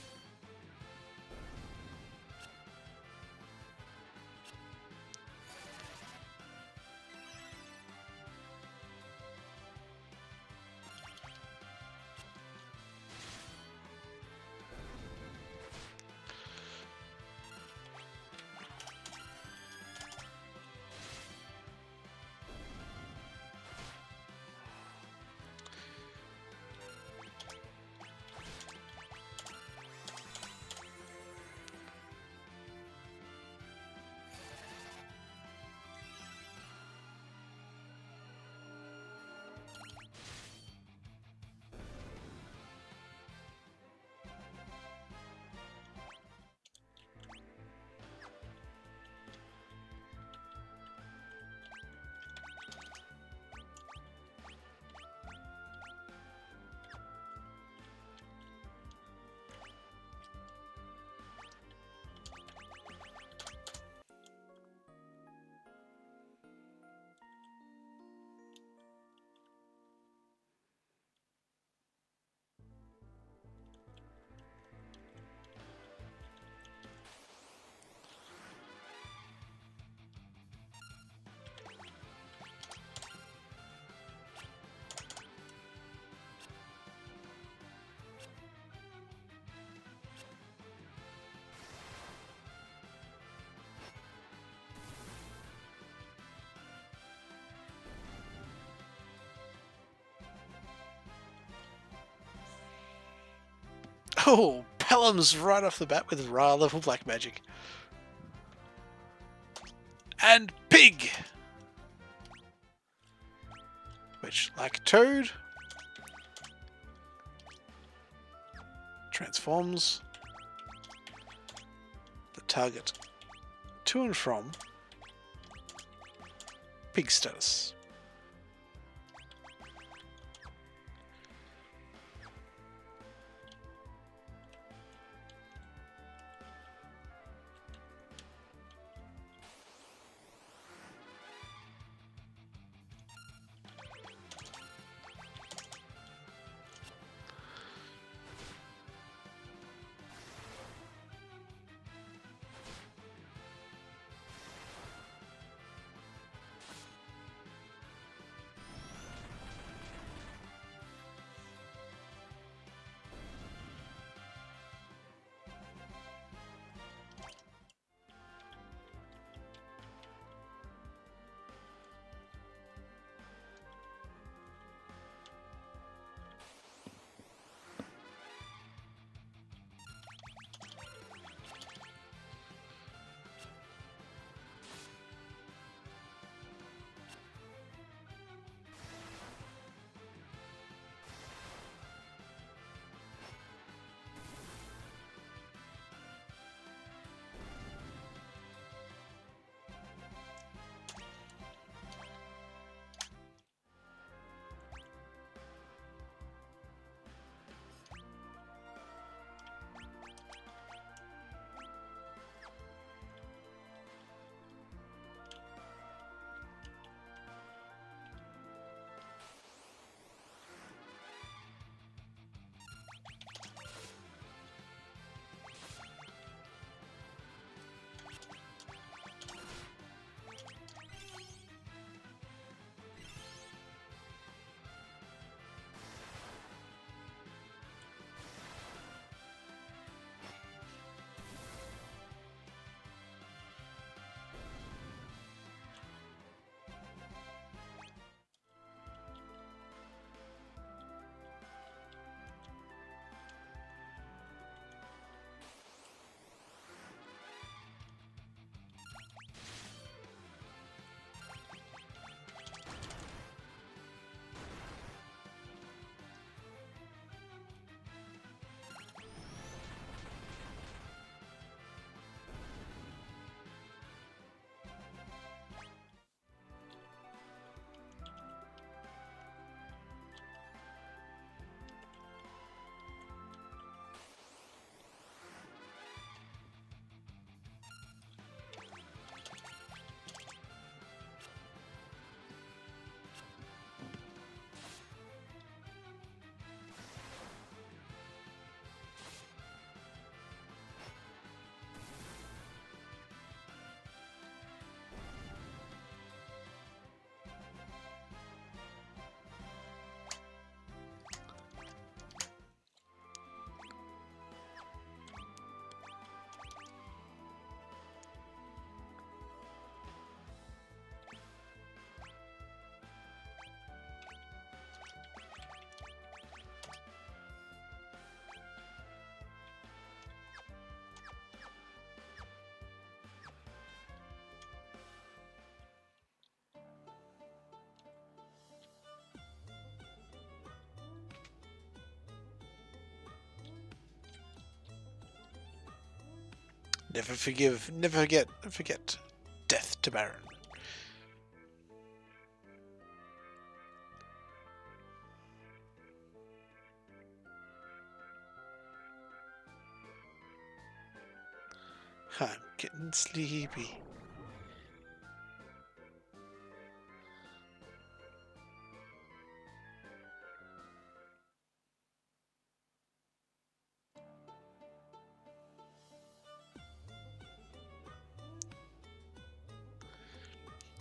Oh, Pelham's right off the bat with Ra level black magic. And Pig! Which, like Toad, transforms the target to and from Pig status. never forget death to Baron. I'm getting sleepy.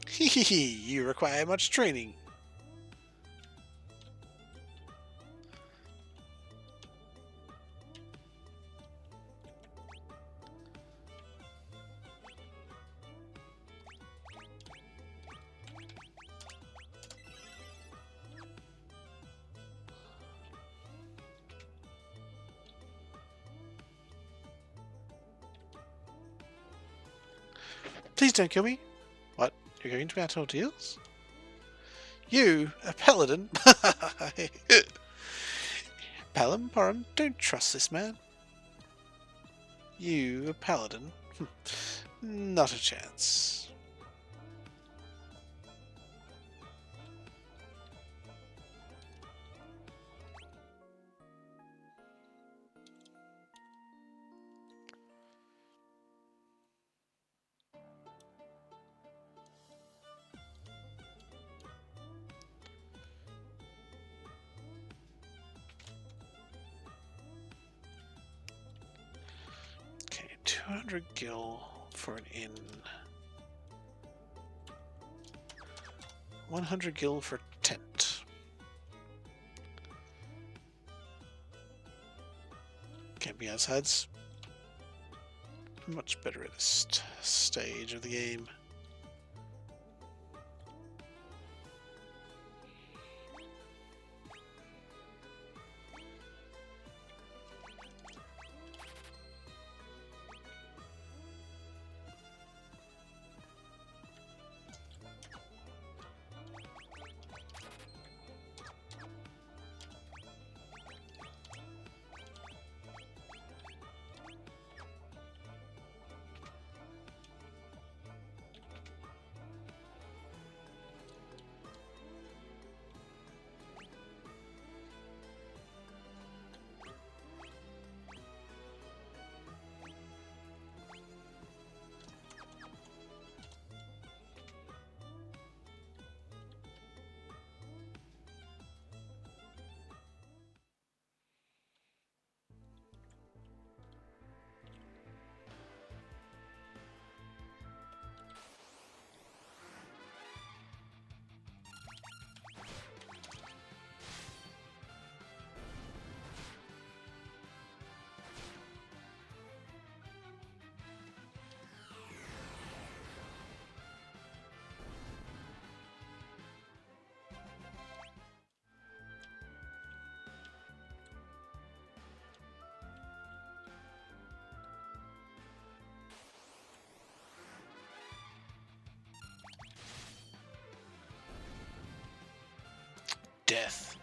Hehehe, you require much training. Please don't kill me. What? You're going to battle deals? You, a paladin? Palam Param, don't trust this man. You, a paladin? Not a chance. Okay, 200 gil for an inn. 100 gil for tent. Camping outside's much better at this stage of the game. Death.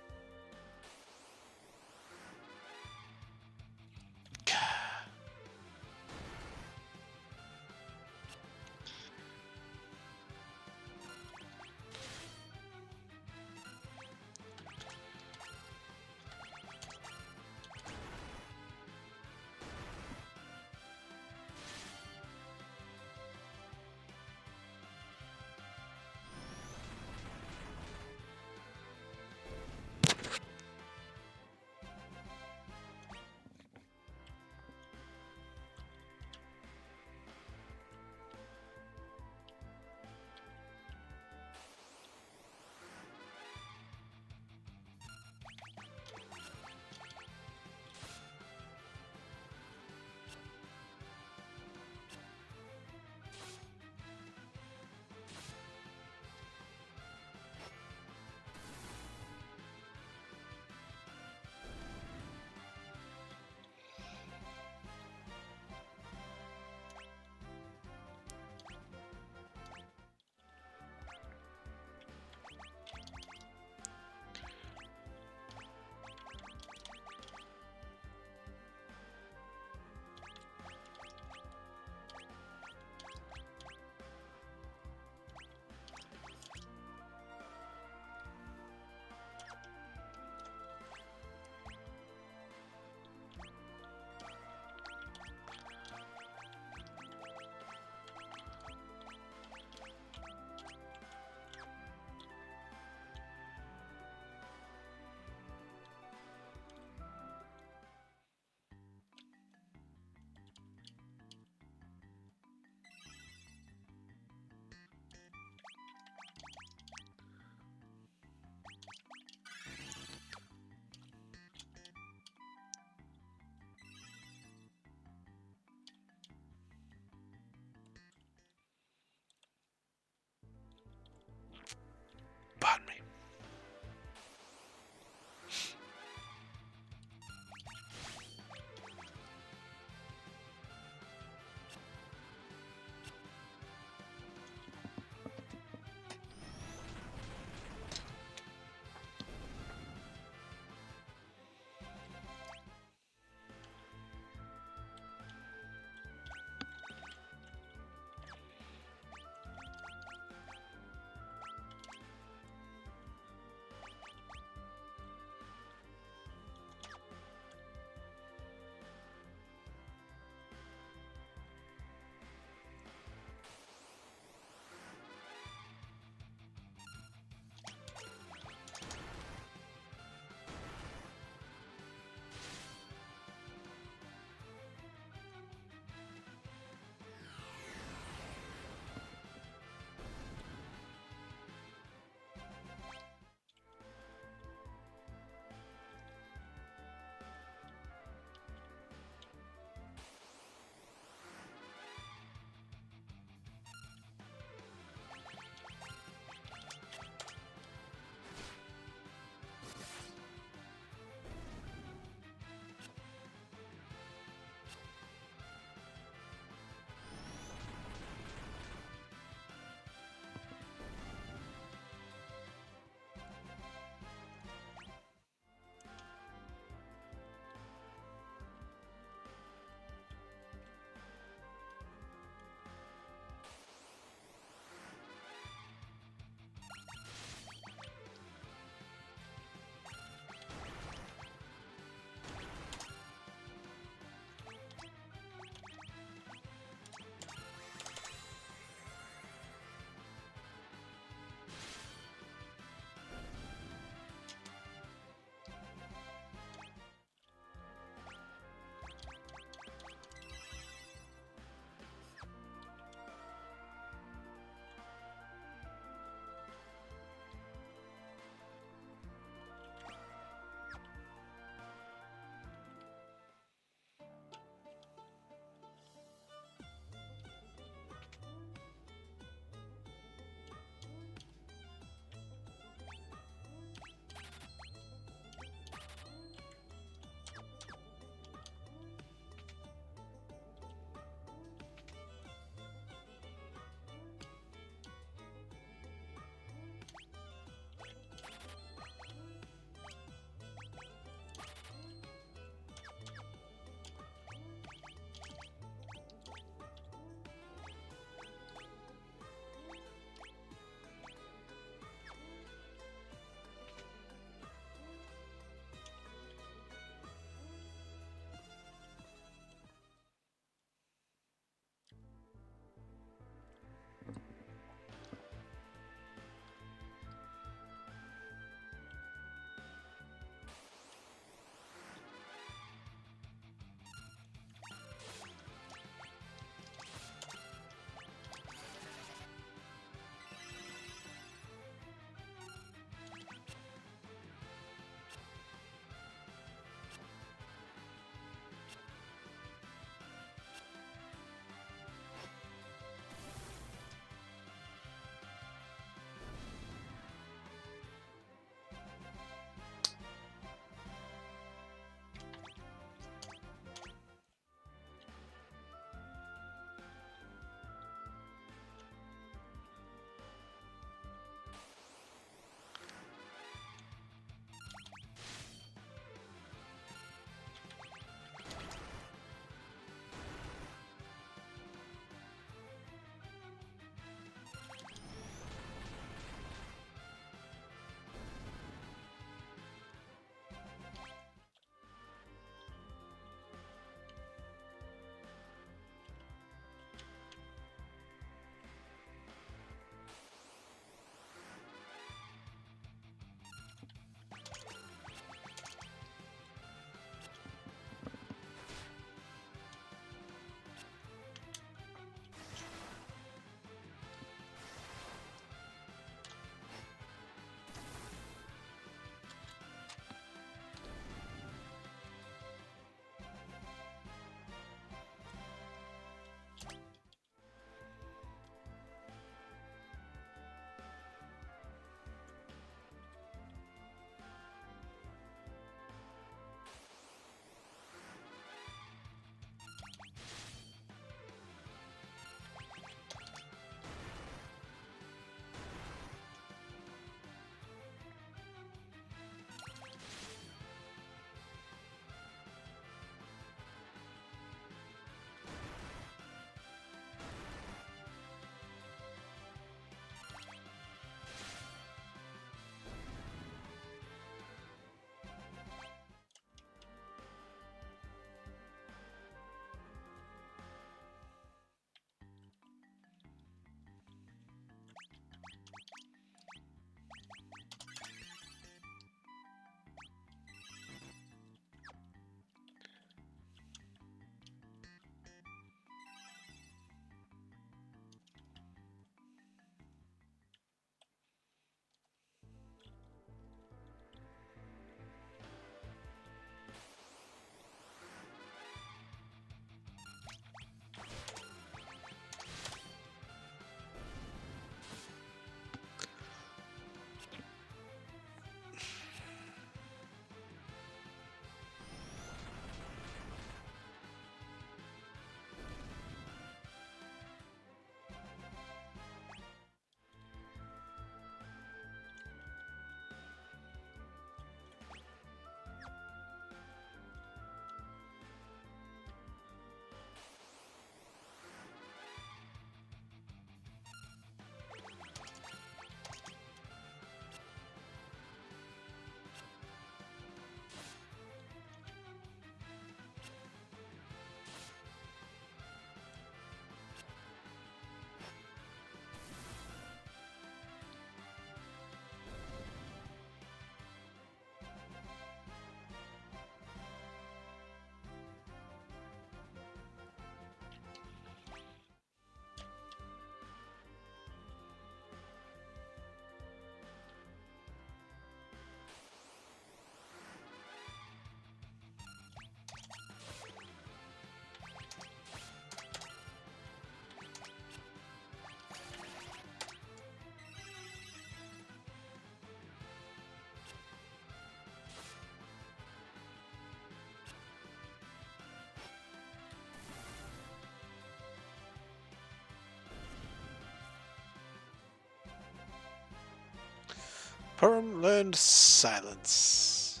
learned silence,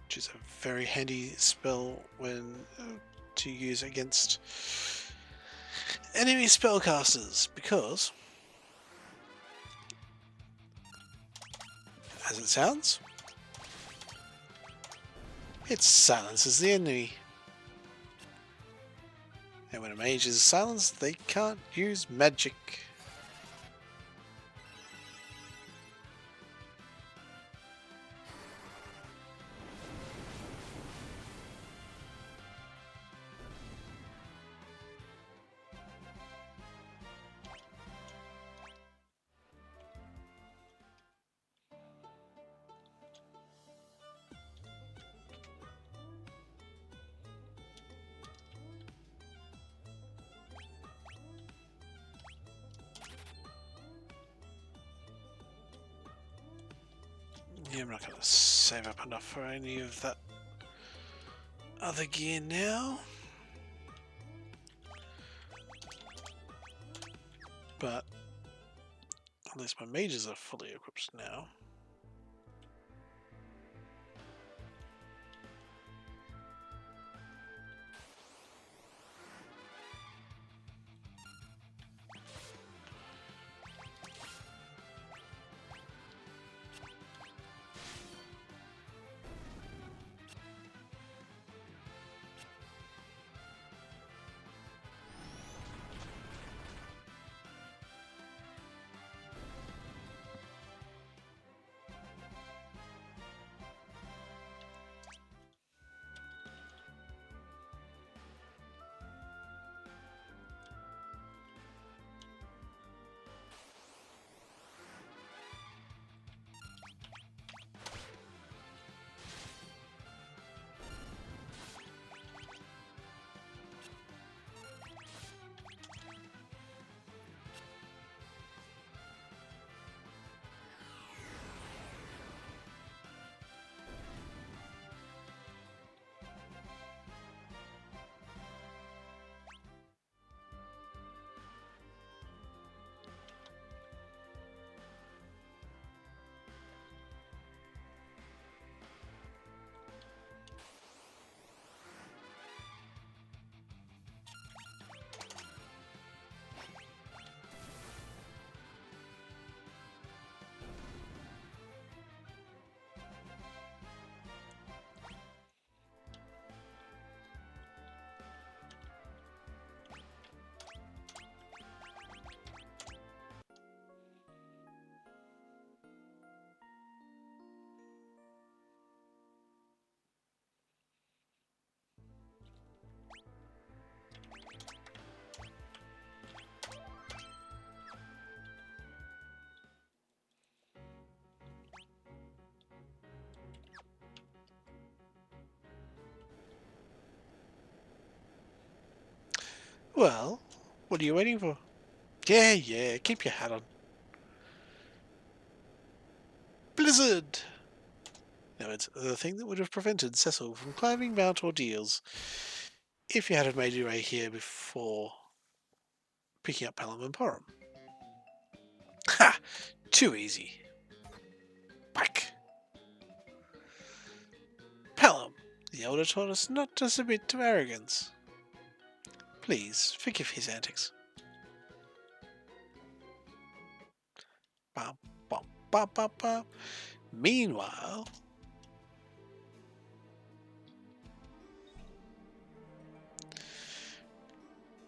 which is a very handy spell when to use against enemy spellcasters, because, as it sounds, it silences the enemy. And when a mage is silenced, they can't use magic. Yeah, I'm not going to save up enough for any of that other gear now. But at least my mages are fully equipped now. Well, what are you waiting for? Yeah, keep your hat on. Blizzard! Now it's the thing that would have prevented Cecil from climbing Mount Ordeals if you had made your way here before picking up Pelham and Porum. Ha! Too easy. Whack! Pelham, the elder taught us not to submit to arrogance. Please, forgive his antics. Bum, bum, bum, bum, bum. Meanwhile...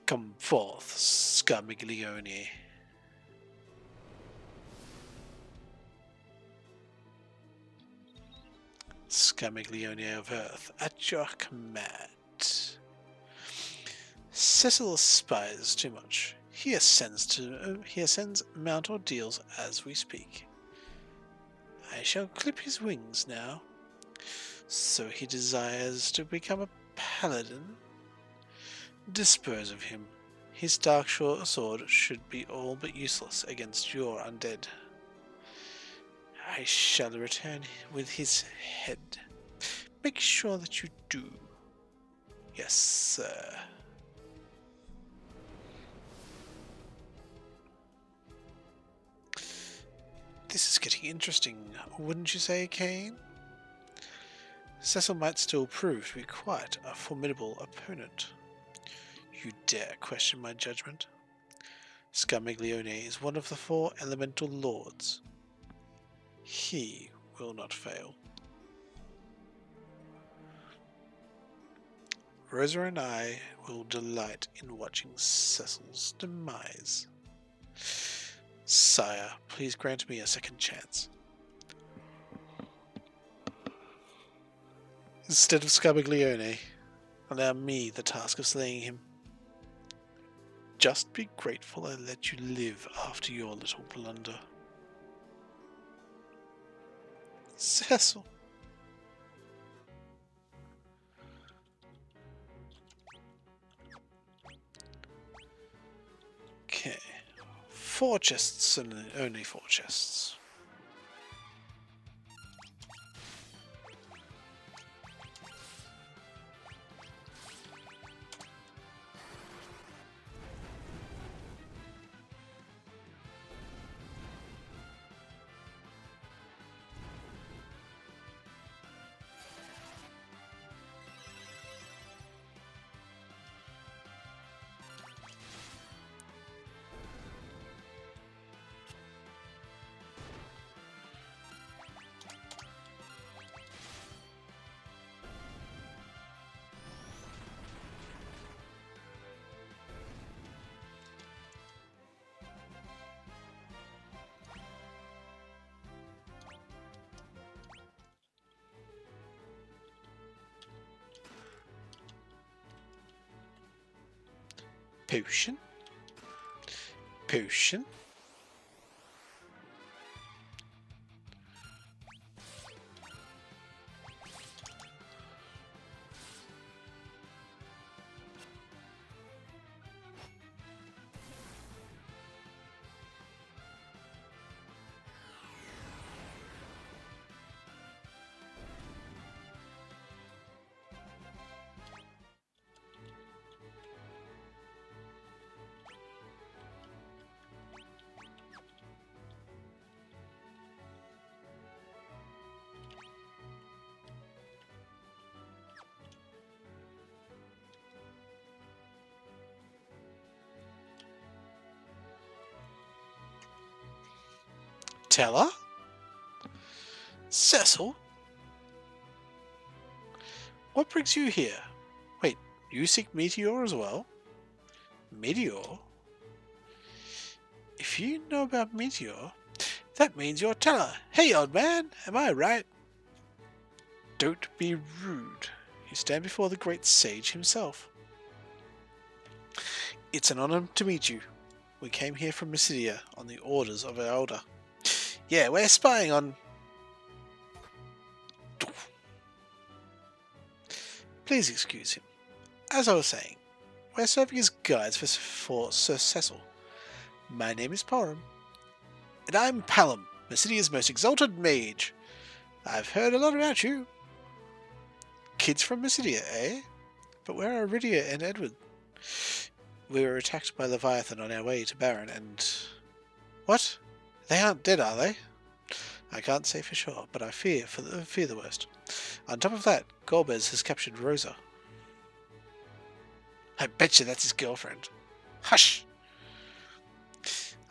Come forth, Scamiglione. Scamiglione of Earth, at your command. Cecil aspires too much. He ascends Mount Ordeals as we speak. I shall clip his wings now. So he desires to become a paladin? Dispose of him. His dark sword should be all but useless against your undead. I shall return with his head. Make sure that you do. Yes, sir. This is getting interesting, wouldn't you say, Kain? Cecil might still prove to be quite a formidable opponent. You dare question my judgment? Scamiglione is one of the 4 elemental lords. He will not fail. Rosa and I will delight in watching Cecil's demise. Sire, please grant me a second chance. Instead of Scamiglione, allow me the task of slaying him. Just be grateful I let you live after your little blunder. Cecil. Okay. 4 chests and only 4 chests. Potion. Potion. Teller? Cecil? What brings you here? Wait, you seek Meteor as well? Meteor? If you know about Meteor, that means you're Teller. Hey, old man, am I right? Don't be rude. You stand before the great sage himself. It's an honor to meet you. We came here from Mysidia on the orders of our elder. Yeah, we're spying on... Please excuse him. As I was saying, we're serving as guides for Sir Cecil. My name is Porum. And I'm Palom, Mysidia's most exalted mage. I've heard a lot about you. Kids from Mysidia, eh? But where are Rydia and Edward? We were attacked by Leviathan on our way to Baron and... What? They aren't dead, are they? I can't say for sure, but I fear the worst. On top of that, Golbez has captured Rosa. I bet you that's his girlfriend. Hush!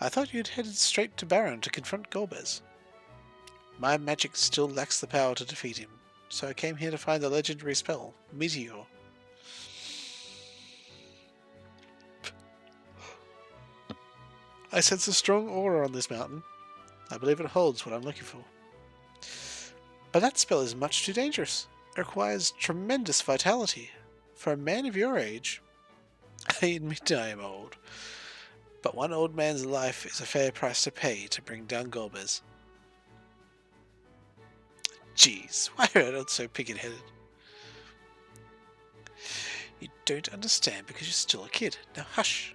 I thought you'd headed straight to Baron to confront Golbez. My magic still lacks the power to defeat him, so I came here to find the legendary spell, Meteor. I sense a strong aura on this mountain. I believe it holds what I'm looking for. But that spell is much too dangerous. It requires tremendous vitality. For a man of your age, I admit I am old. But one old man's life is a fair price to pay to bring down Golbez. Jeez, why are you so pig-headed? You don't understand because you're still a kid. Now hush.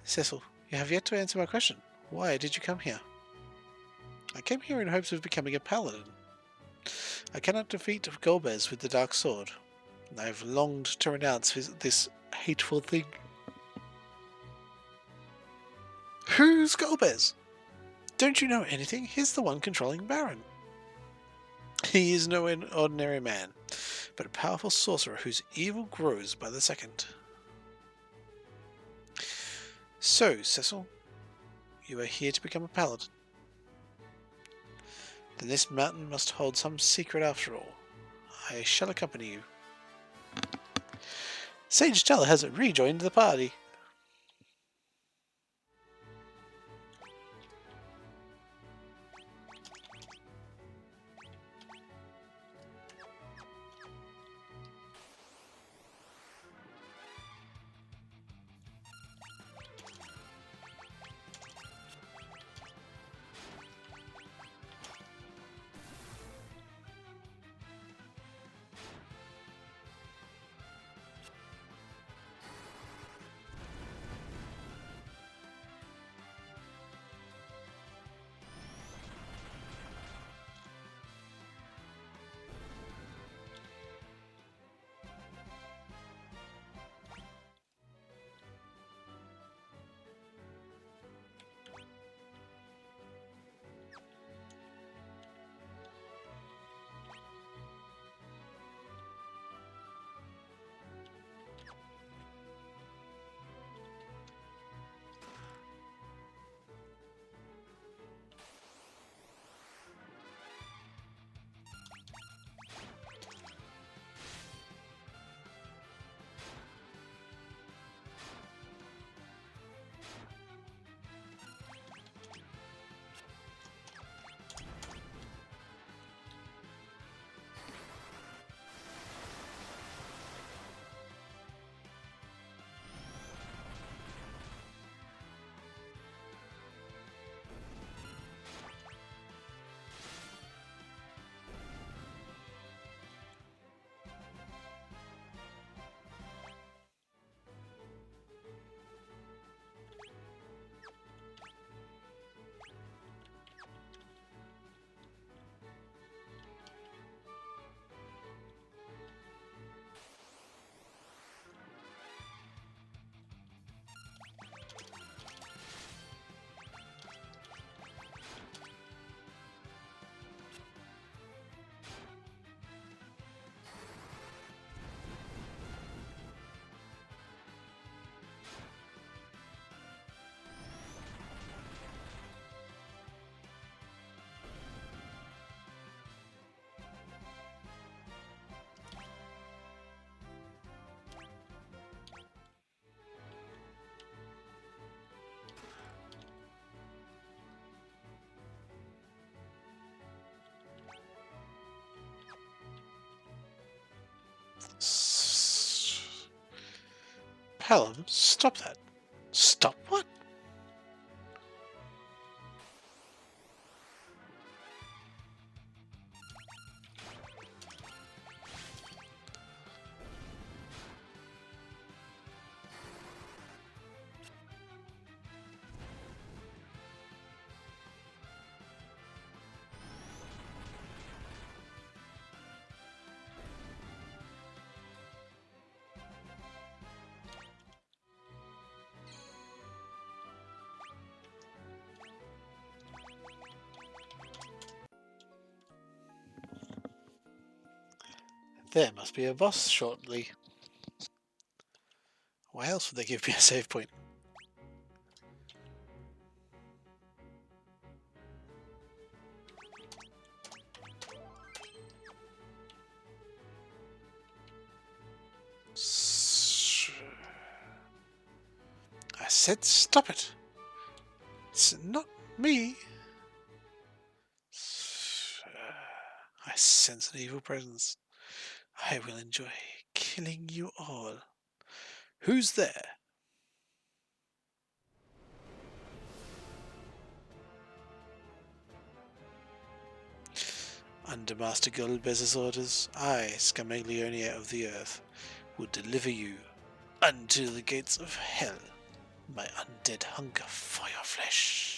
Cecil, you have yet to answer my question. Why did you come here? I came here in hopes of becoming a paladin. I cannot defeat Golbez with the dark sword. I have longed to renounce this hateful thing. Who's Golbez? Don't you know anything? He's the one controlling Baron. He is no ordinary man, but a powerful sorcerer whose evil grows by the second. So, Cecil, you are here to become a paladin. Then this mountain must hold some secret after all. I shall accompany you. Sage Teller has rejoined the party. Paladin, stop that. Stop what? There must be a boss shortly. Why else would they give me a save point? I said stop it. It's not me. I sense an evil presence. I will enjoy killing you all. Who's there? Under Master Gulbez's orders, I, Scamaglione of the Earth, will deliver you unto the gates of hell, my undead hunger for your flesh.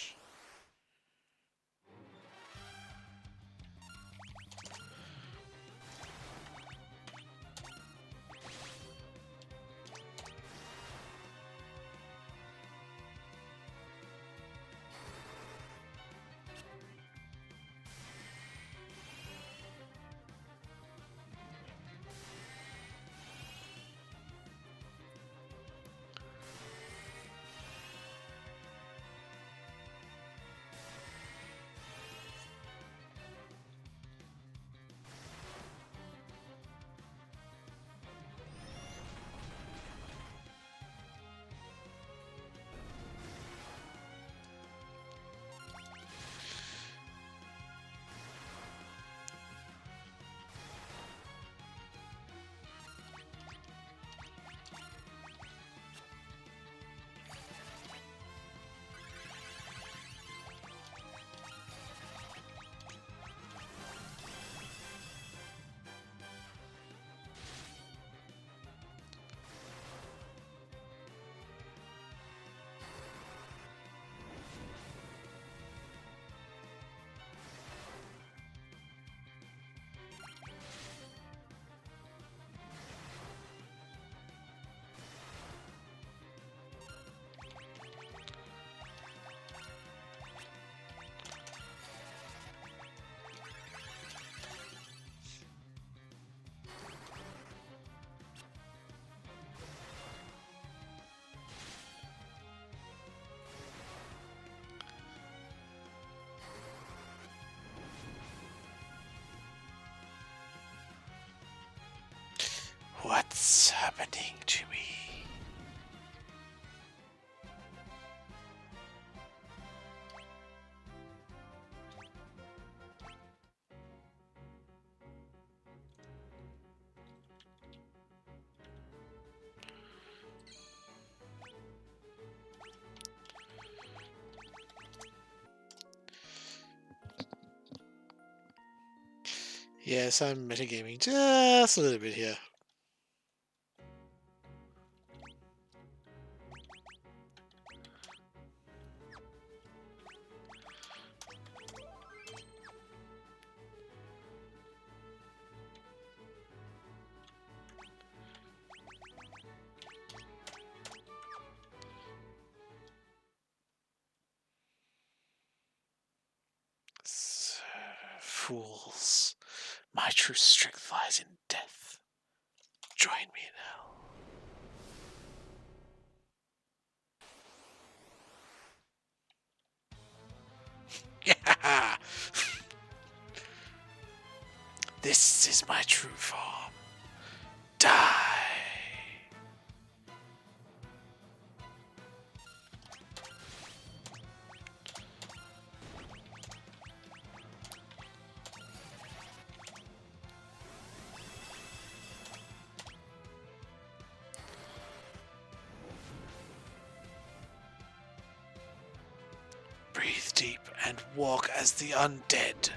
What's happening to me? Yes, I'm metagaming just a little bit here. Fools. My true strength lies in death. Join me now. Yeah. This is my true form. Die. Breathe deep and walk as the undead.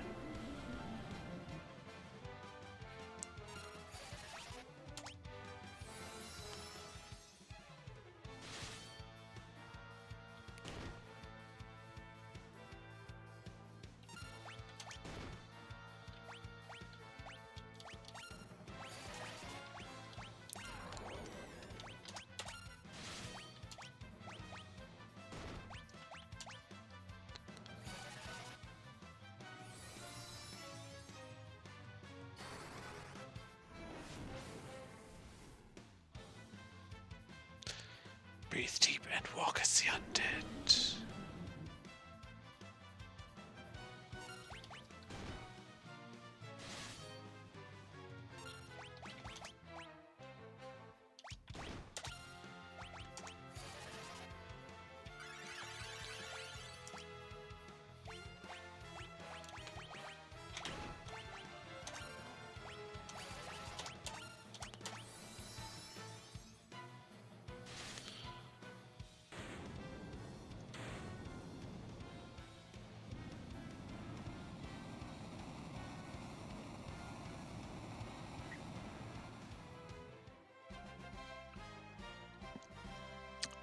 Breathe deep and walk as the undead.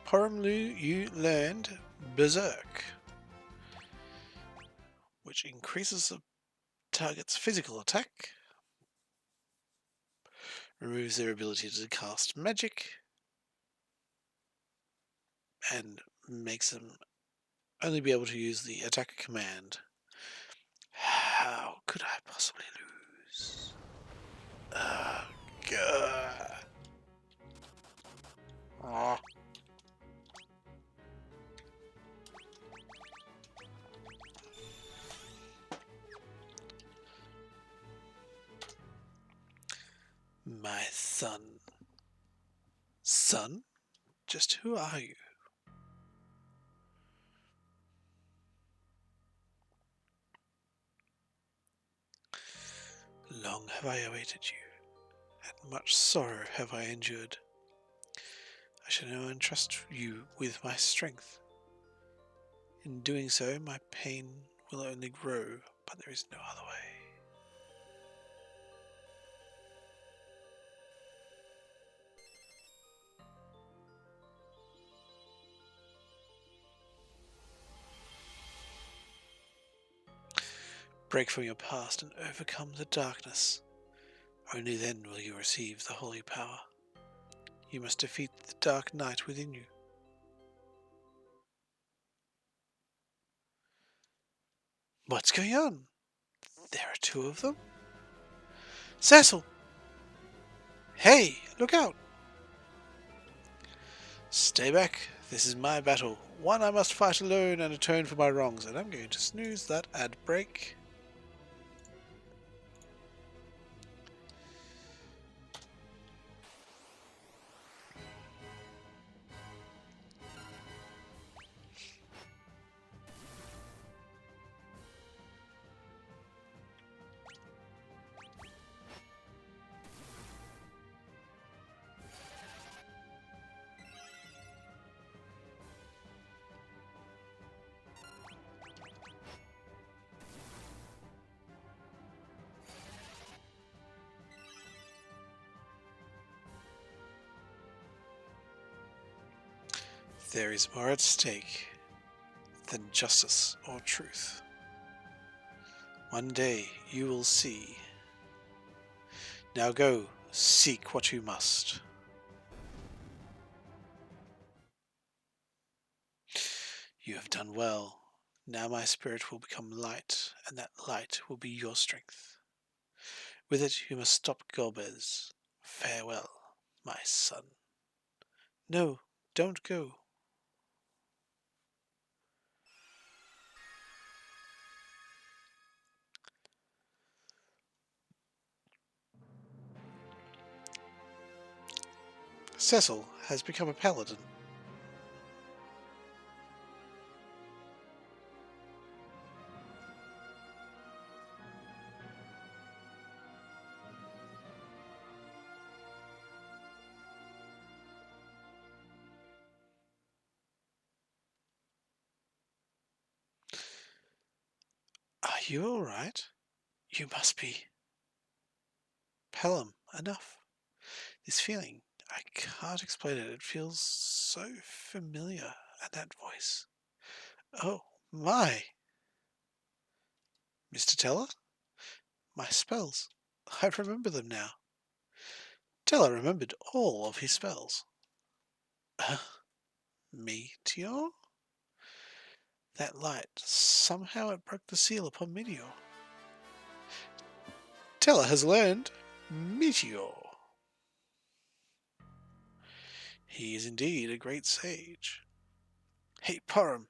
Porumlu, you learned Berserk, which increases the target's physical attack, removes their ability to cast magic, and makes them only be able to use the attack command. How could I possibly lose? Oh, God. Oh. My son. Son? Just who are you? Long have I awaited you, and much sorrow have I endured. I shall now entrust you with my strength. In doing so, my pain will only grow, but there is no other way. Break from your past and overcome the darkness. Only then will you receive the holy power. You must defeat the dark knight within you. What's going on? There are two of them? Cecil! Hey, look out! Stay back. This is my battle. One I must fight alone and atone for my wrongs, and I'm going to snooze that ad break. There is more at stake than justice or truth. One day you will see. Now go, seek what you must. You have done well. Now my spirit will become light, and that light will be your strength. With it you must stop Golbez. Farewell, my son. No, don't go. Cecil has become a paladin. Are you alright? You must be. Pelham, enough. This feeling, I can't explain it. It feels so familiar. And that voice. Oh, my. Mr. Teller? My spells. I remember them now. Teller remembered all of his spells. Meteor? That light, somehow it broke the seal upon Meteor. Teller has learned Meteor. He is indeed a great sage. Hey, Porum,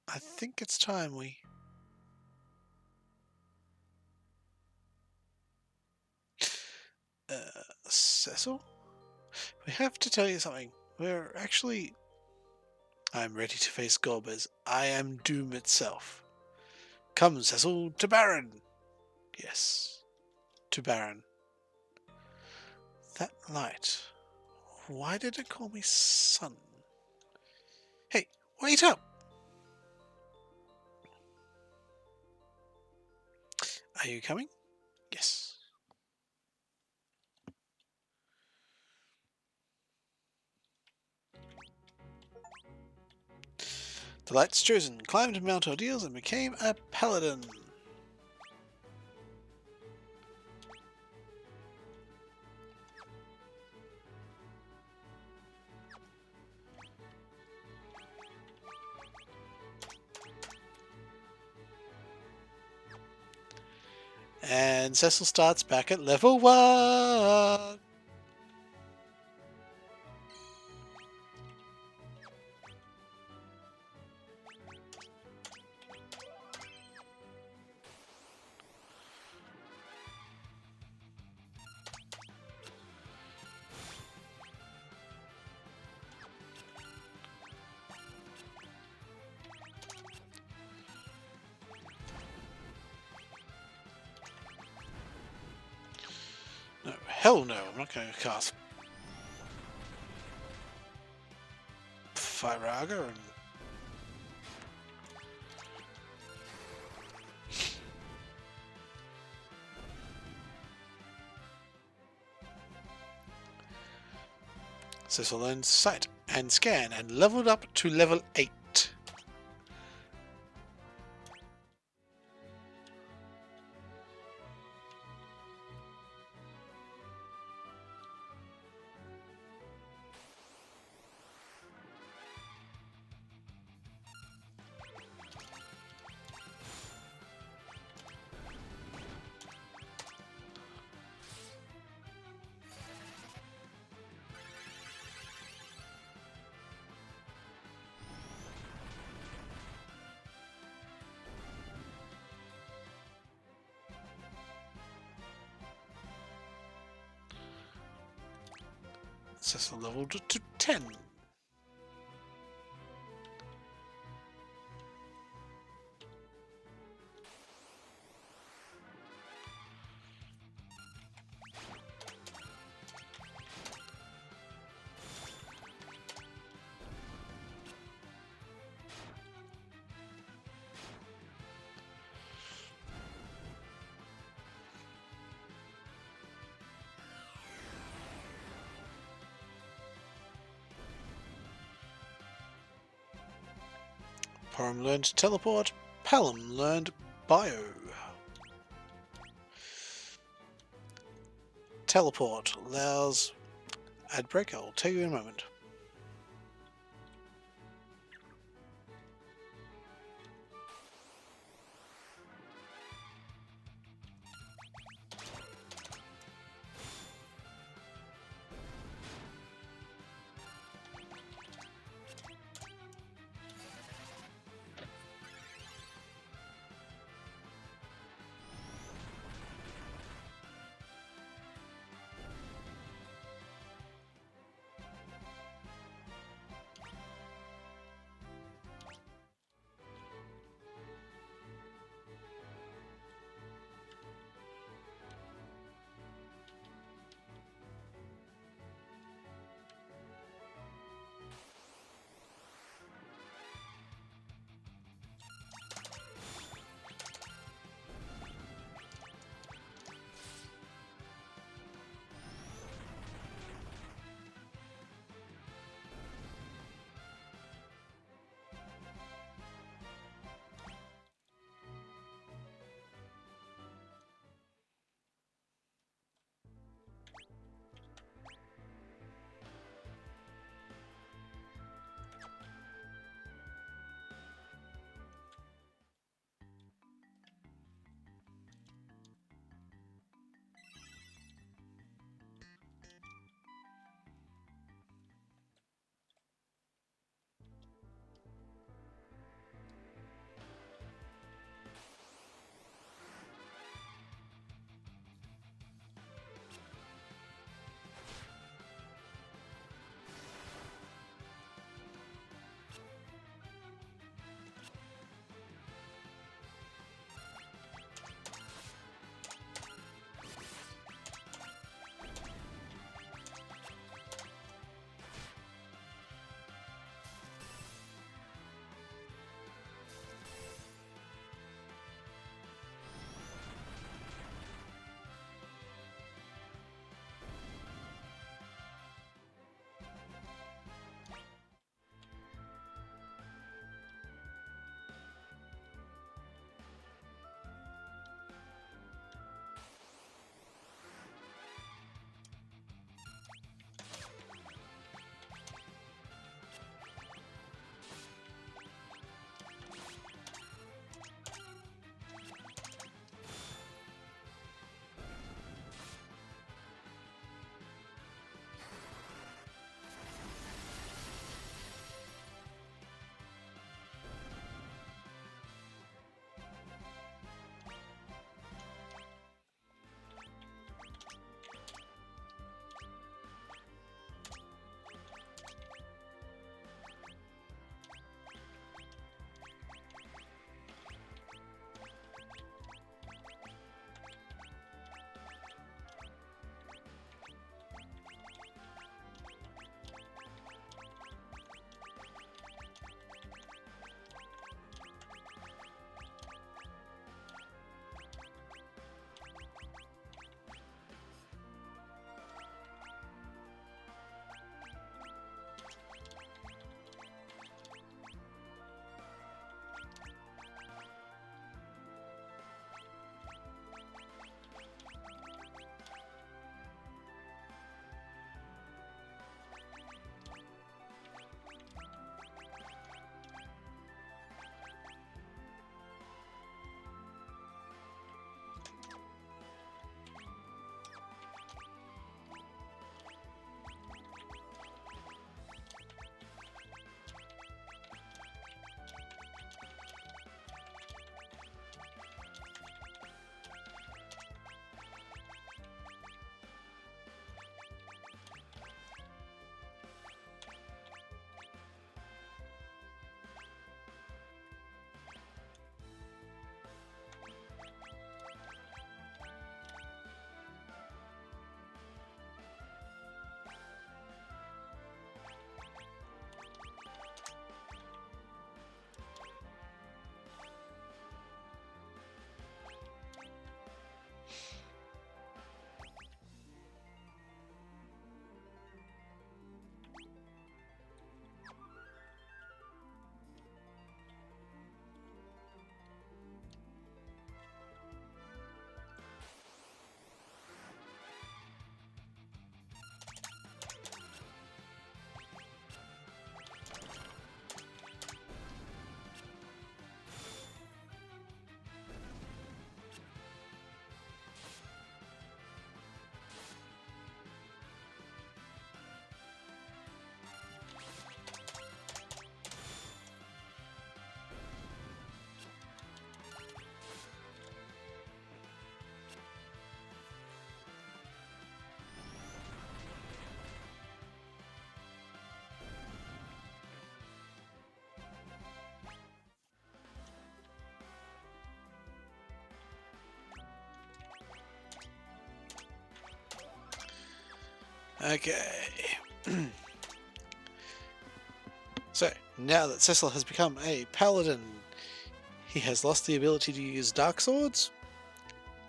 I think it's time we... Cecil? We have to tell you something. We're actually... I'm ready to face Golbez. I am doom itself. Come, Cecil, to Baron! Yes, to Baron. That light... Why did it call me son? Hey, wait up! Are you coming? Yes. The light's chosen, climbed Mount Ordeals and became a paladin. And Cecil starts back at level 1. No, hell no, I'm not going to cast Firaga and... Cecil learned Sight and Scan and leveled up to level 8. Cecil leveled to 10. Param learned teleport. Palom learned bio. Teleport allows ad break. I'll tell you in a moment. Okay. So, now that Cecil has become a paladin, he has lost the ability to use dark swords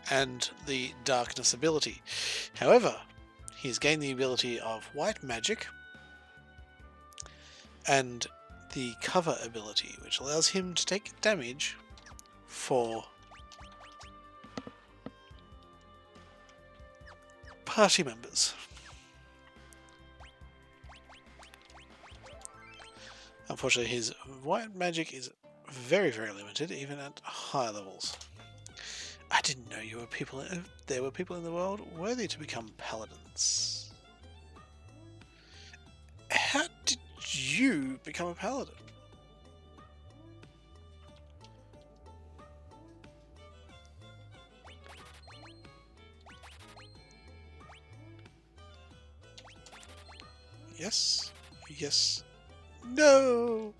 and the darkness ability. However, he has gained the ability of white magic and the cover ability, which allows him to take damage for party members. Unfortunately, his white magic is very, very limited, even at high levels. I didn't know there were people in the world worthy to become paladins. How did you become a paladin? Yes. Yes. No!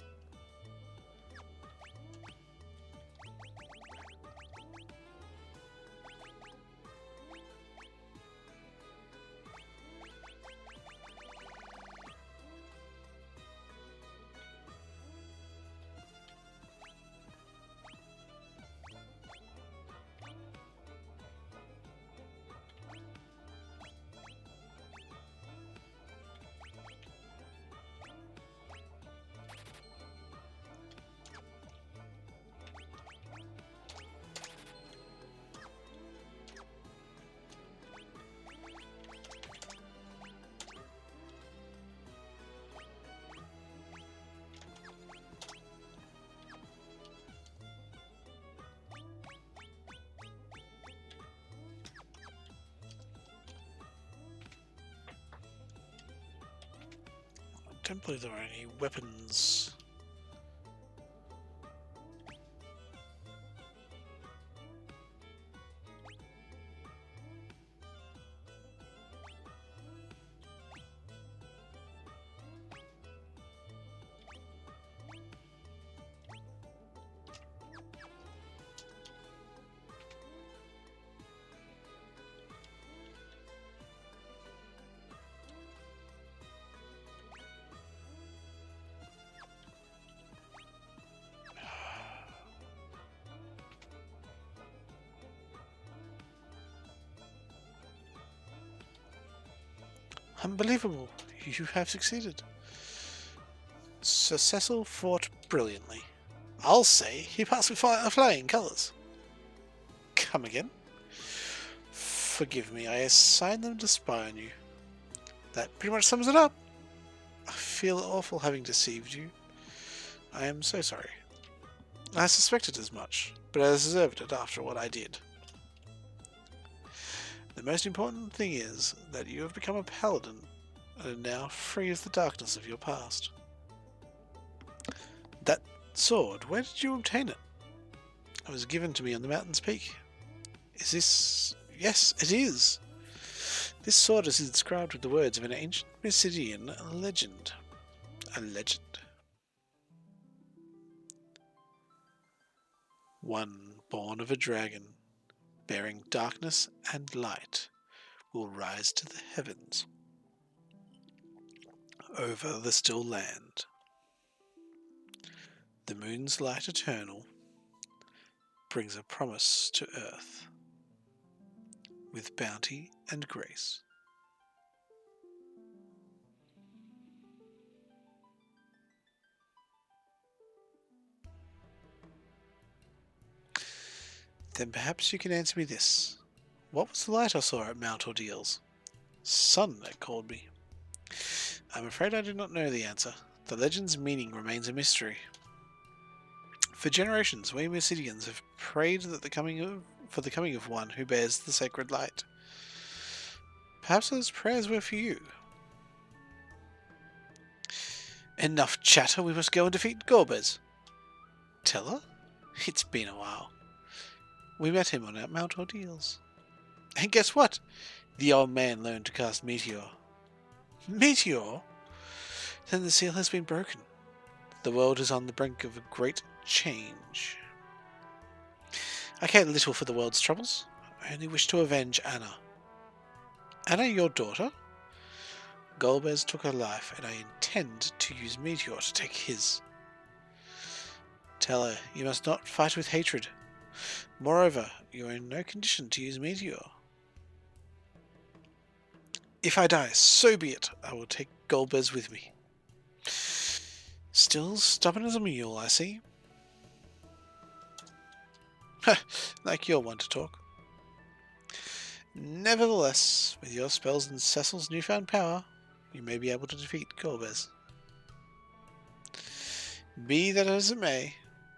I don't believe there are any weapons. Unbelievable. You have succeeded. Sir Cecil fought brilliantly. I'll say he passed with flying colours. Come again? Forgive me, I assigned them to spy on you. That pretty much sums it up. I feel awful having deceived you. I am so sorry. I suspected as much, but I deserved it after what I did. The most important thing is that you have become a paladin and are now free of the darkness of your past. That sword, where did you obtain it? It was given to me on the mountain's peak. Is this... Yes, it is! This sword is inscribed with the words of an ancient Mysidian legend. A legend? One born of a dragon, bearing darkness and light, will rise to the heavens, over the still land. The moon's light eternal brings a promise to earth, with bounty and grace. Then perhaps you can answer me this. What was the light I saw at Mount Ordeals? Sun, it called me. I'm afraid I do not know the answer. The legend's meaning remains a mystery. For generations, we Mysidians have prayed for the coming of one who bears the sacred light. Perhaps those prayers were for you. Enough chatter, we must go and defeat Gorbez. Tell her? It's been a while. We met him on Mount Ordeals. And guess what? The old man learned to cast Meteor. Meteor? Then the seal has been broken. The world is on the brink of a great change. I care little for the world's troubles. I only wish to avenge Anna. Anna, your daughter? Golbez took her life, and I intend to use Meteor to take his. Tell her, you must not fight with hatred. Moreover, you are in no condition to use Meteor. If I die, so be it. I will take Golbez with me. Still stubborn as a mule, I see. Like you're one to talk. Nevertheless, with your spells and Cecil's newfound power, you may be able to defeat Golbez. Be that as it may,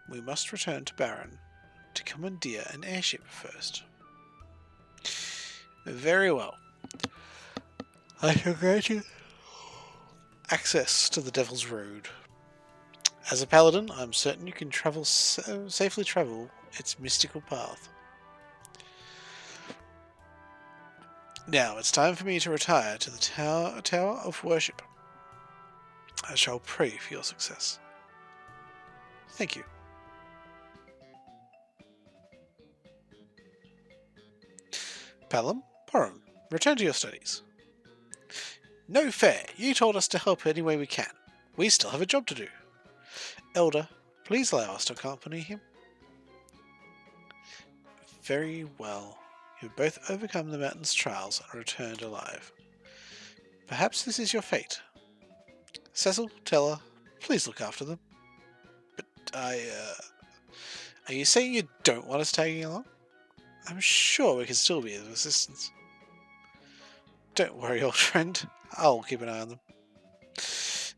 we must return to Baron to commandeer an airship first. Very well. I shall grant you access to the Devil's Road. As a paladin, I'm certain you can safely travel its mystical path. Now it's time for me to retire to the Tower of Worship. I shall pray for your success. Thank you. Palom, Porum, return to your studies. No fair. You told us to help any way we can. We still have a job to do. Elder, please allow us to accompany him. Very well. You have both overcome the mountain's trials and returned alive. Perhaps this is your fate. Cecil, tell her, please look after them. But are you saying you don't want us tagging along? I'm sure we can still be of assistance. Don't worry, old friend. I'll keep an eye on them.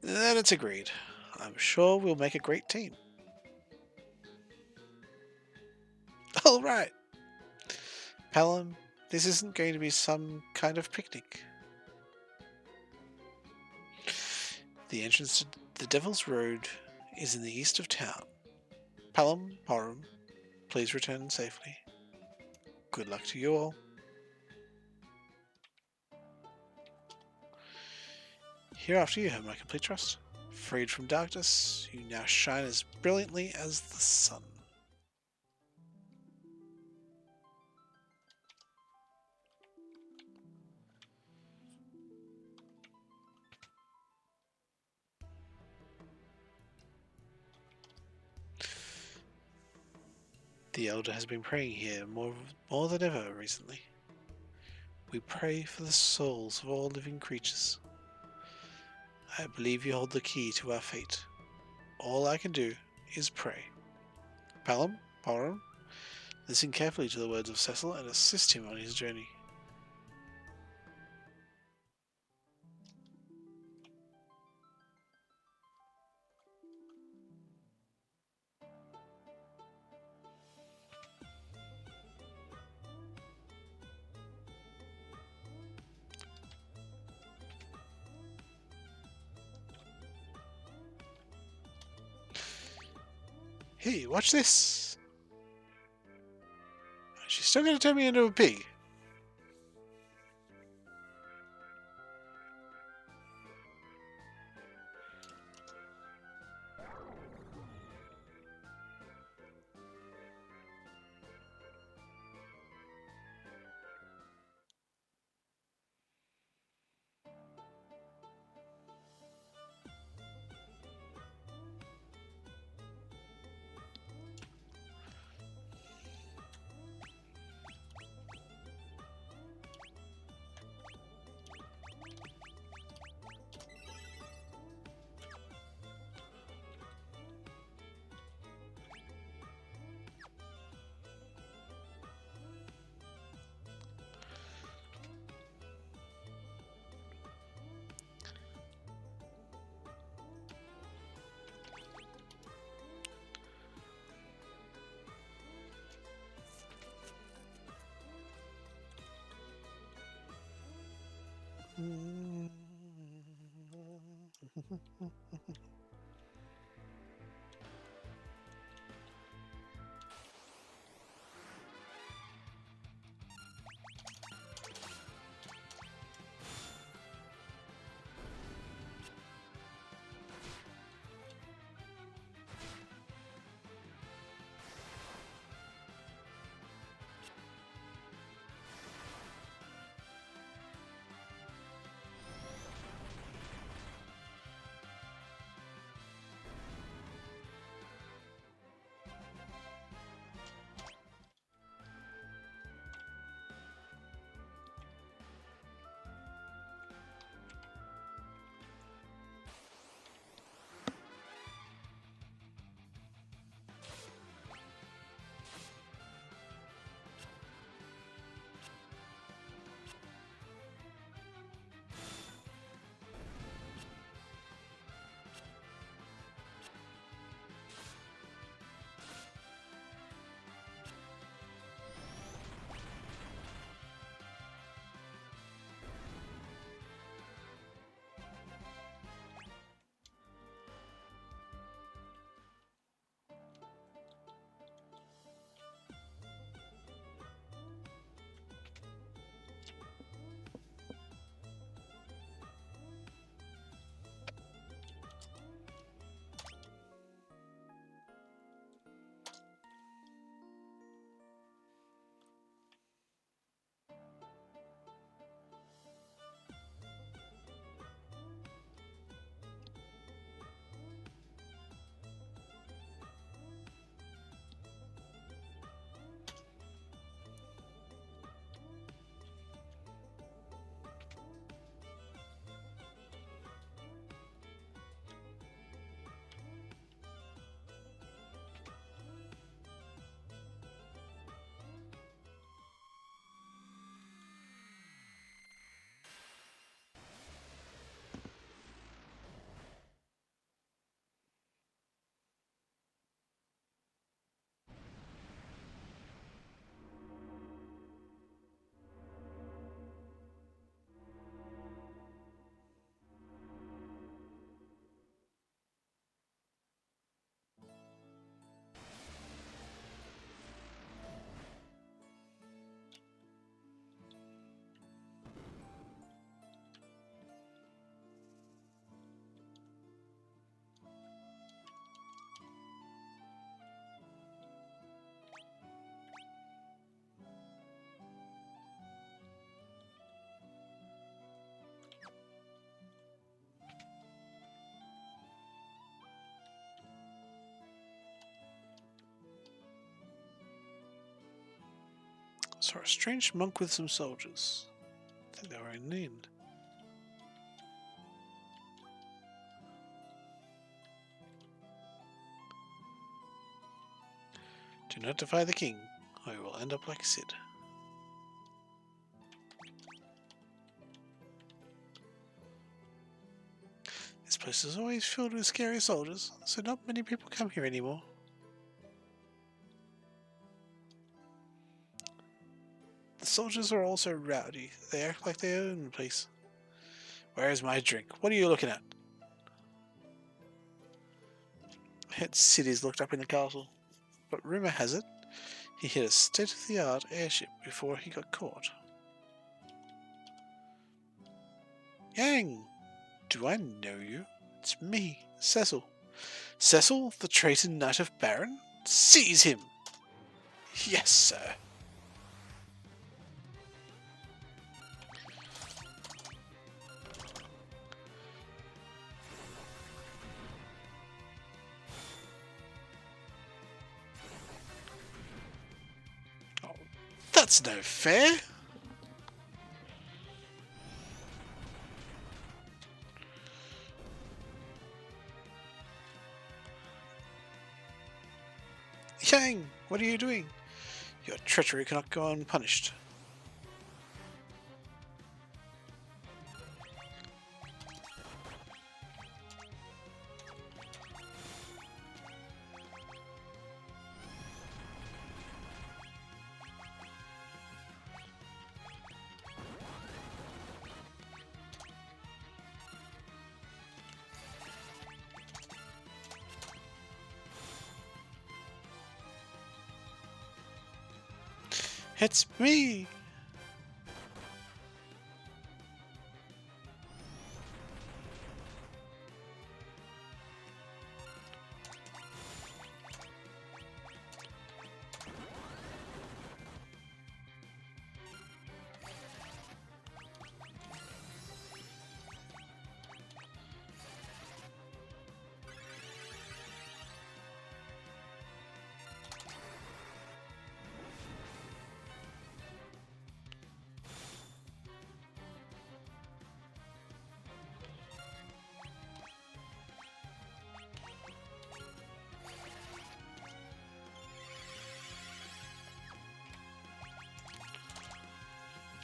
Then it's agreed. I'm sure we'll make a great team. All right. Palom, this isn't going to be some kind of picnic. The entrance to the Devil's Road is in the east of town. Palom, Porum, please return safely. Good luck to you all. Hereafter you have my complete trust. Freed from darkness, you now shine as brilliantly as the sun. The Elder has been praying here more than ever recently. We pray for the souls of all living creatures. I believe you hold the key to our fate. All I can do is pray. Palom, Porum, listen carefully to the words of Cecil and assist him on his journey. Hey, watch this! She's still going to turn me into a pig. Saw a strange monk with some soldiers. I think they were in need. Do not defy the king, or you will end up like Sid. This place is always filled with scary soldiers, so not many people come here anymore. The soldiers are also rowdy. They act like they own the place. Where is my drink? What are you looking at? Head cities looked up in the castle, but rumor has it he hit a state-of-the-art airship before he got caught. Yang! Do I know you? It's me, Cecil. Cecil, the traitor knight of Baron? Seize him! Yes, sir. Oh, that's no fair. Yang, what are you doing? Your treachery cannot go unpunished. It's me!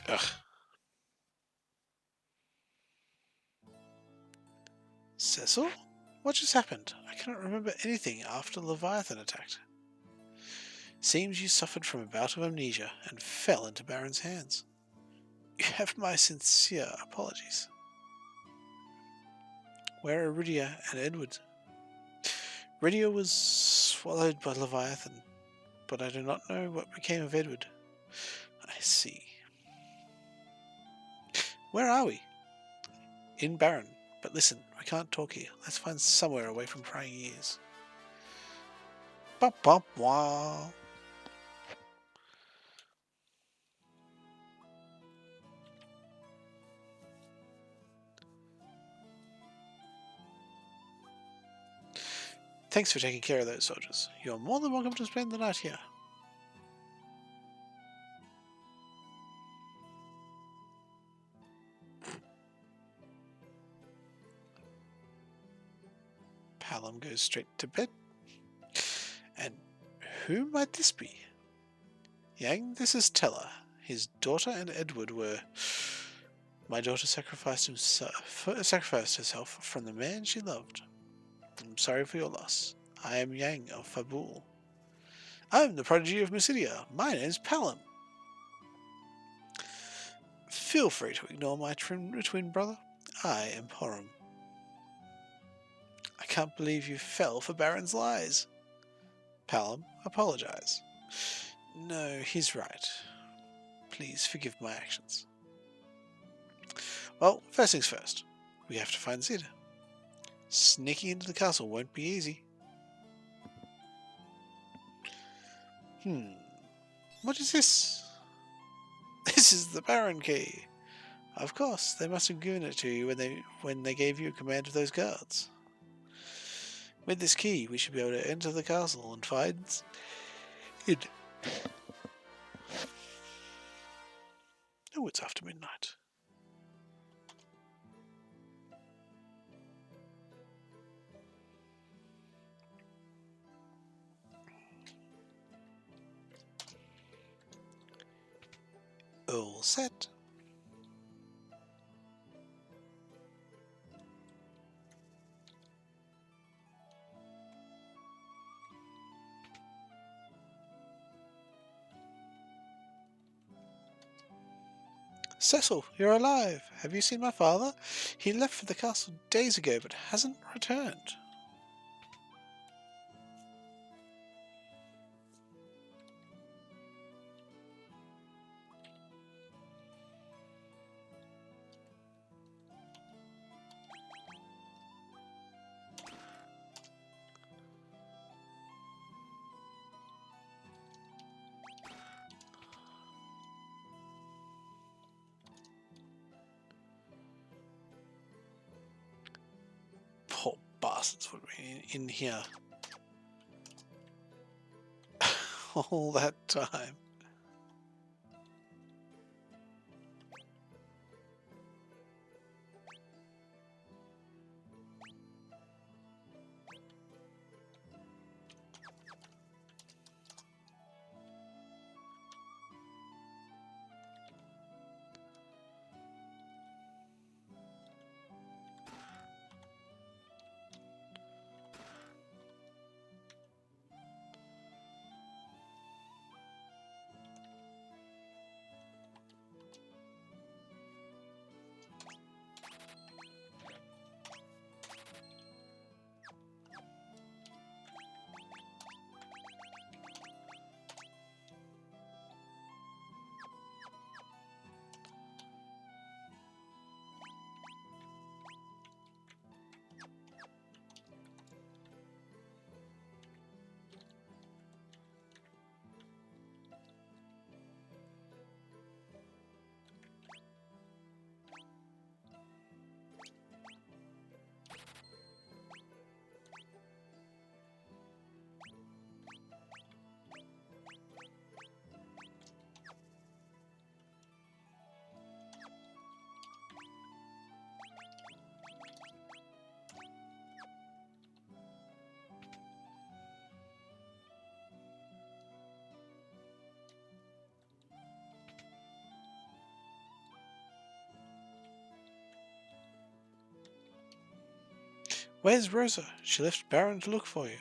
Ugh. Cecil? What just happened? I cannot remember anything after Leviathan attacked. Seems you suffered from a bout of amnesia and fell into Baron's hands. You have my sincere apologies. Where are Rydia and Edward? Rydia was swallowed by Leviathan, but I do not know what became of Edward. I see. Where are we? In Baron. But listen, I can't talk here. Let's find somewhere away from prying ears. Bop bop wah. Thanks for taking care of those soldiers. You're more than welcome to spend the night here. Palom goes straight to bed. And who might this be? Yang, this is Tella. His daughter and Edward were... My daughter sacrificed herself from the man she loved. I'm sorry for your loss. I am Yang of Fabul. I'm the prodigy of Mysidia. My name's Palom. Feel free to ignore my twin brother. I am Porum. I can't believe you fell for Baron's lies. Palom, apologize. No, he's right. Please forgive my actions. Well, first things first. We have to find Sid. Sneaking into the castle won't be easy. What is this? This is the Baron key. Of course, they must have given it to you when they gave you command of those guards. With this key, we should be able to enter the castle and find it. No, it's after midnight. All set. Cecil, you're alive. Have you seen my father? He left for the castle days ago, but hasn't returned. Poor bastards would be in here all that time. Where's Rosa? She left Baron to look for you.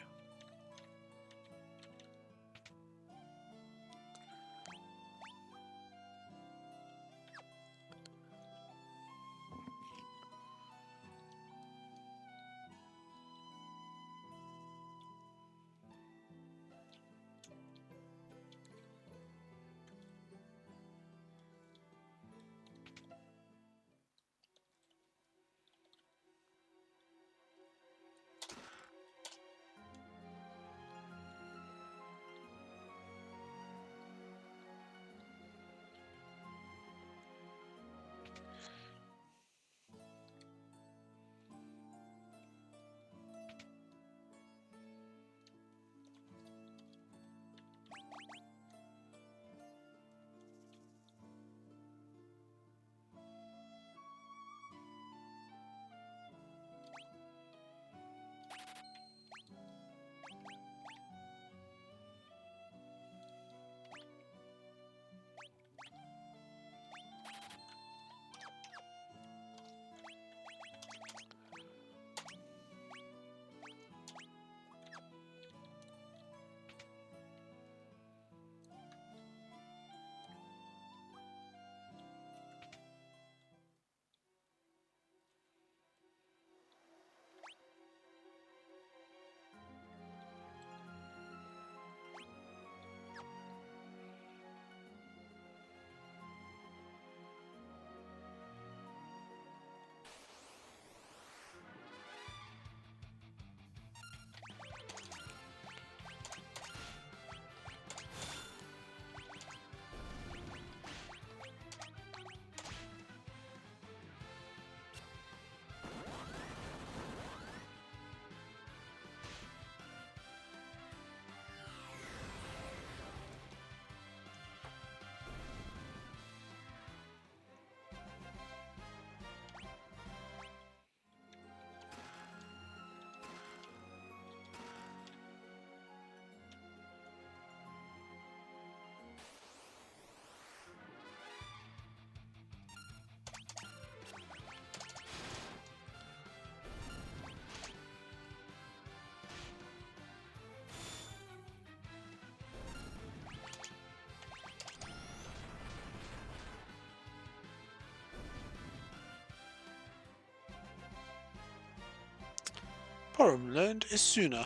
Problem learned is sooner.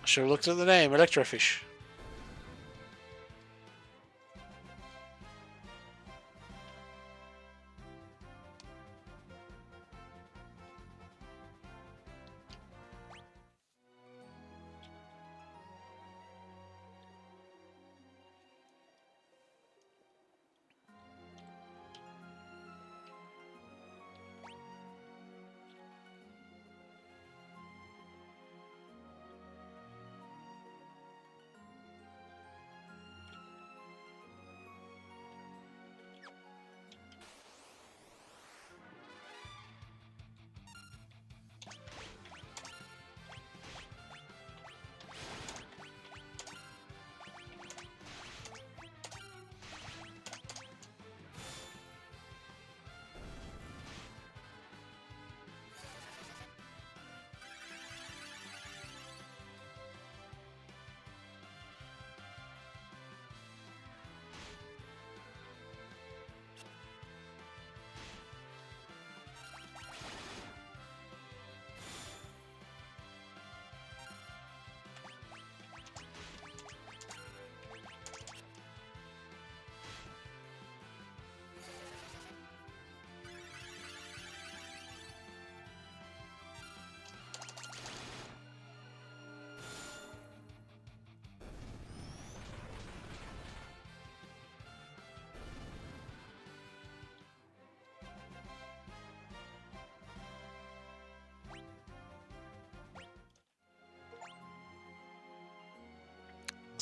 Should have looked at the name, Electrofish.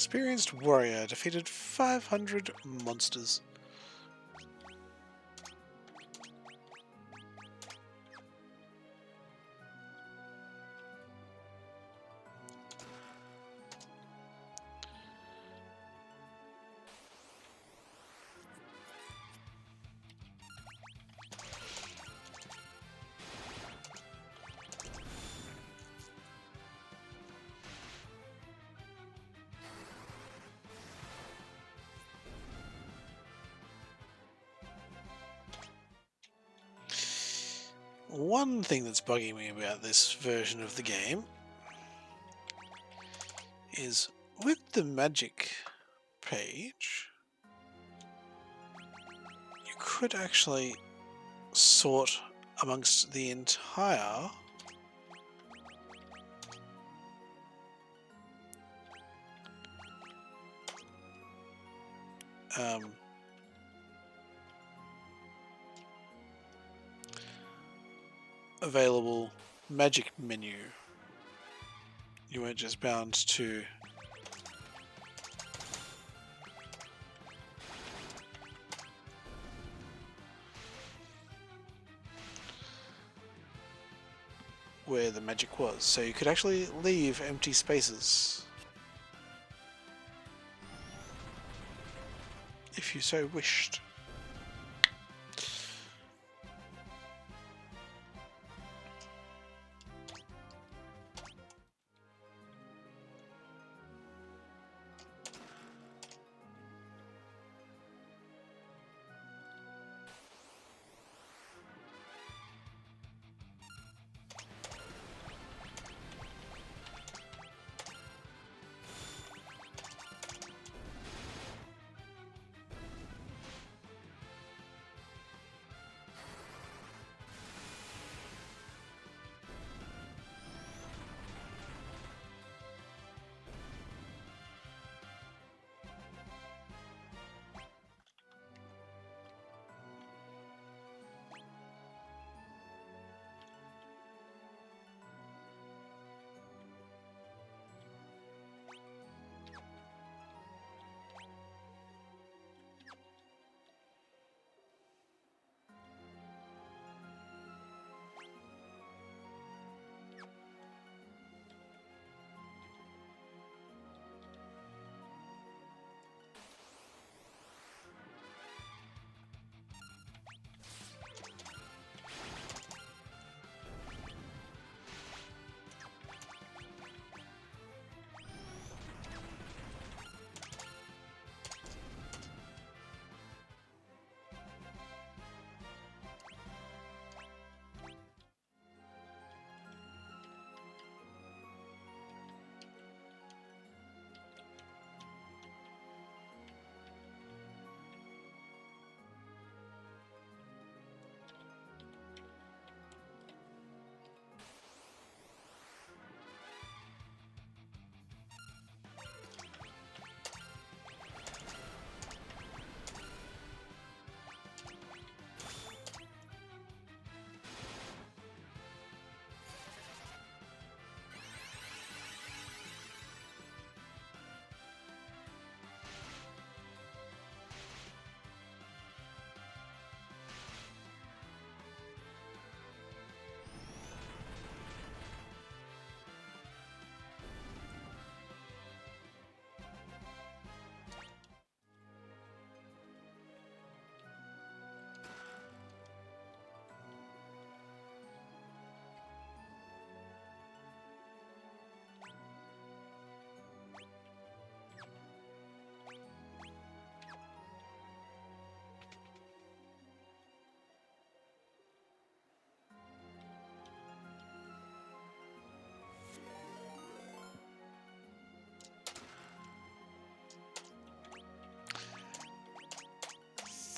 Experienced warrior defeated 500 monsters. One thing that's bugging me about this version of the game is with the magic page, you could actually sort amongst the entire available magic menu. You weren't just bound to where the magic was, so you could actually leave empty spaces if you so wished.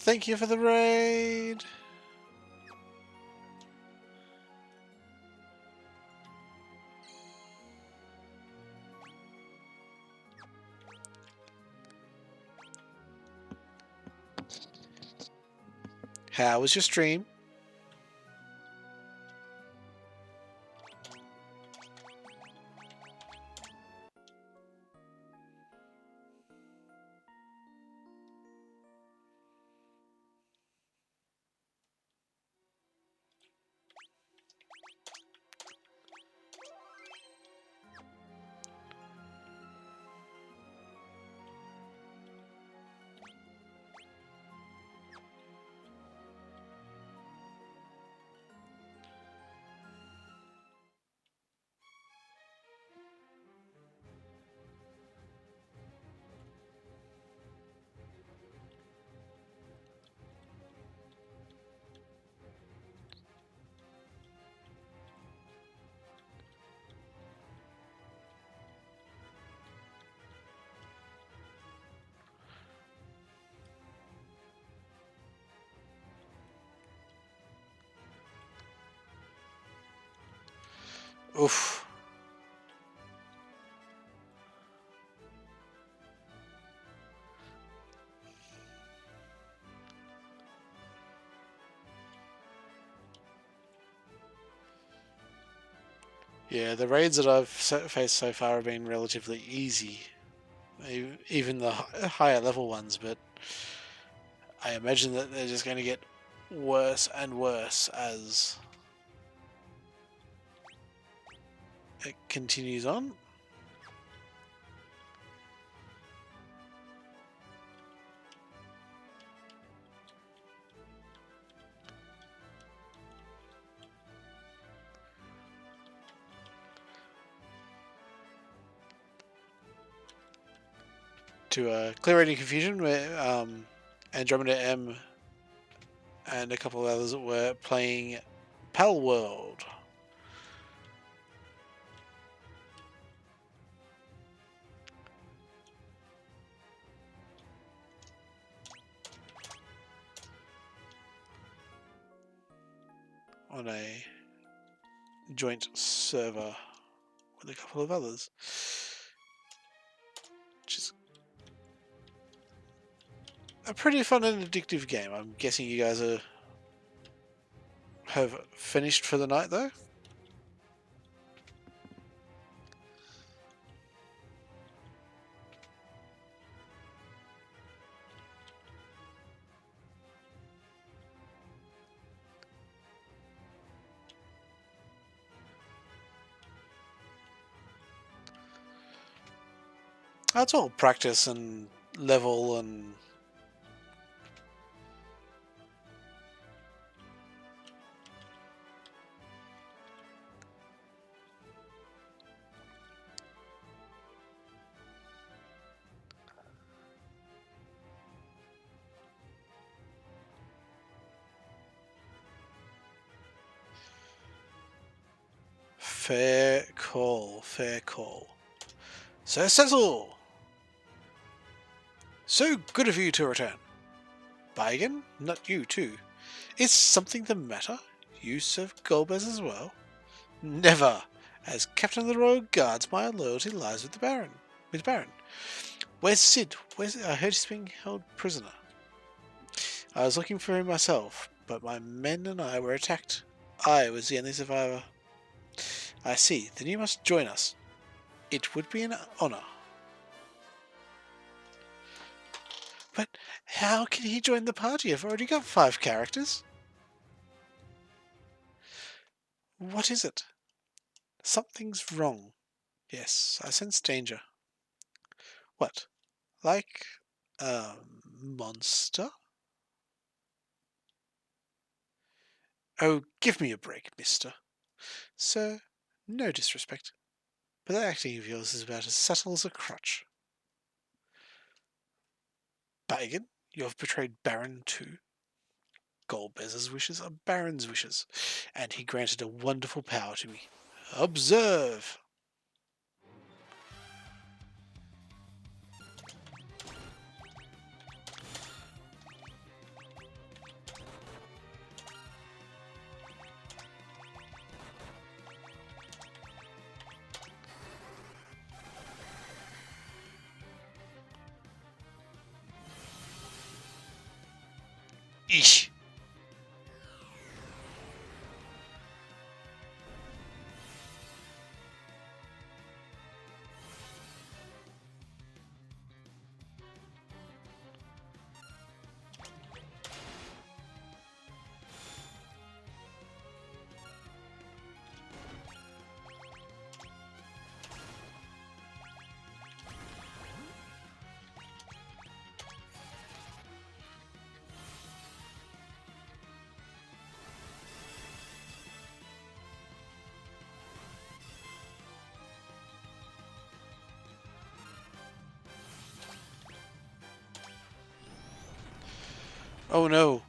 Thank you for the raid. How was your stream? Oof. Yeah, the raids that I've faced so far have been relatively easy. Even the higher level ones, but I imagine that they're just going to get worse and worse as it continues on. To clear any confusion, where Andromeda M and a couple of others were playing Pal World. On a joint server with a couple of others. Which is a pretty fun and addictive game. I'm guessing you guys have finished for the night though? That's all practice and level and fair call, fair call. Sir Cecil! So good of you to return. Baigan? Not you too. Is something the matter? You serve Golbez as well? Never! As Captain of the Royal Guards, my loyalty lies with the Baron. Where's Sid? I heard he's being held prisoner. I was looking for him myself, but my men and I were attacked. I was the only survivor. I see. Then you must join us. It would be an honor. But how can he join the party? I've already got 5 characters. What is it? Something's wrong. Yes, I sense danger. What? Like a monster? Oh, give me a break, mister. Sir, no disrespect, but that acting of yours is about as subtle as a crutch. Bagan, you have betrayed Baron too. Golbez's wishes are Baron's wishes, and he granted a wonderful power to me. Observe! Eesh. Oh no.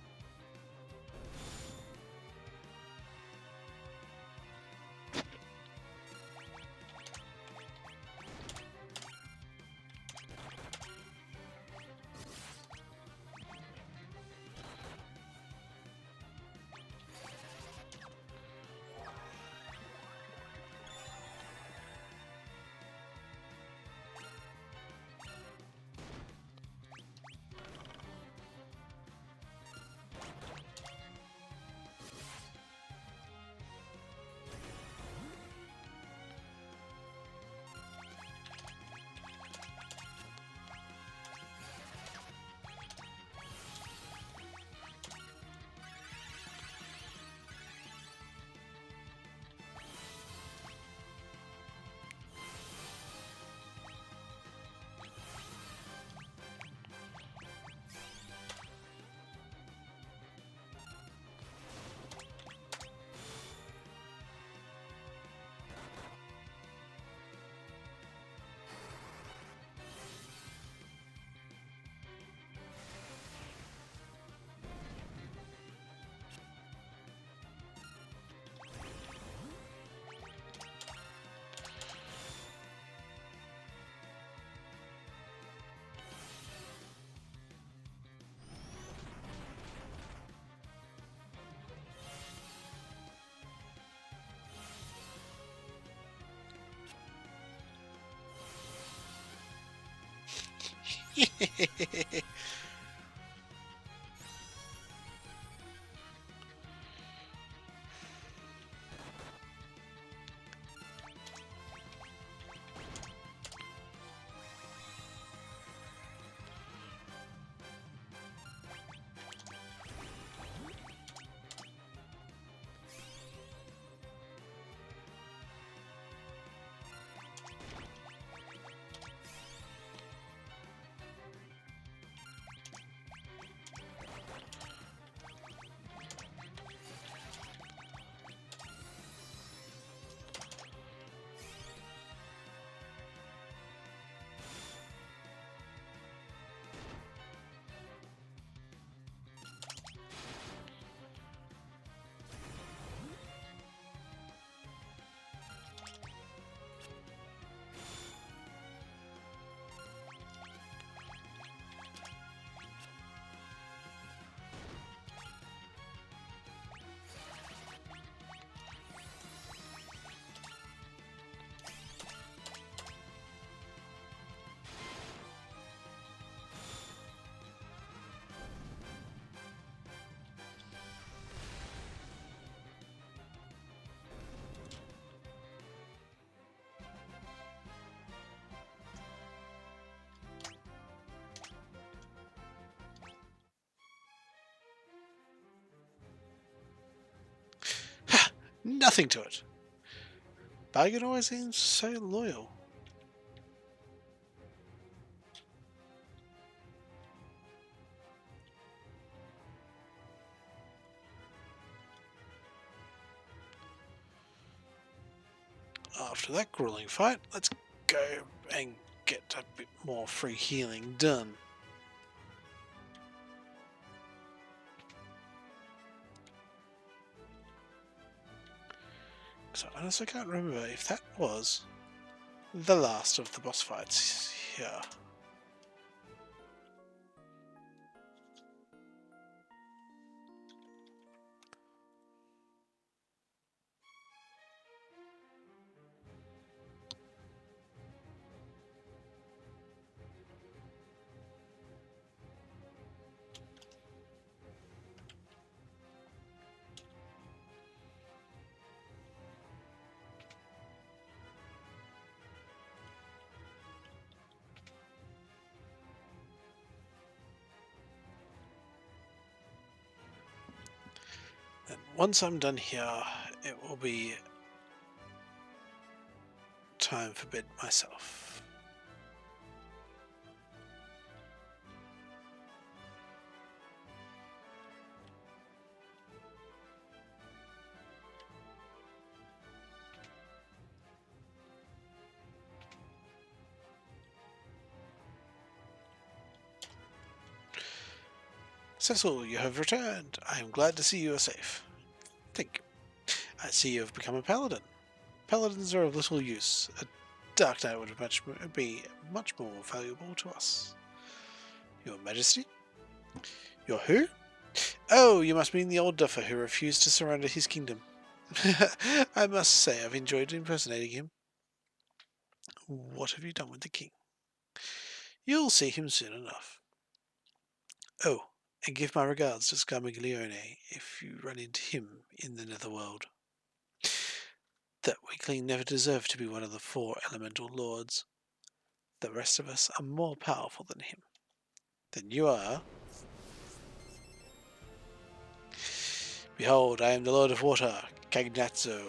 Nothing to it. Bargain always seems so loyal. After that grueling fight, let's go and get a bit more free healing done. So I honestly can't remember if that was the last of the boss fights here. once I'm done here, it will be time for bed myself. Cecil, you have returned. I am glad to see you are safe. Thank you. I see you have become a paladin. Paladins are of little use. A dark knight would be much more valuable to us. Your Majesty? Your who? Oh, you must mean the old duffer who refused to surrender his kingdom. I must say I've enjoyed impersonating him. What have you done with the king? You'll see him soon enough. Oh, and give my regards to Scarmiglione if you run into him in the netherworld. That weakling never deserved to be one of the 4 elemental lords. The rest of us are more powerful than him. Then you are. Behold, I am the Lord of Water, Cagnazzo.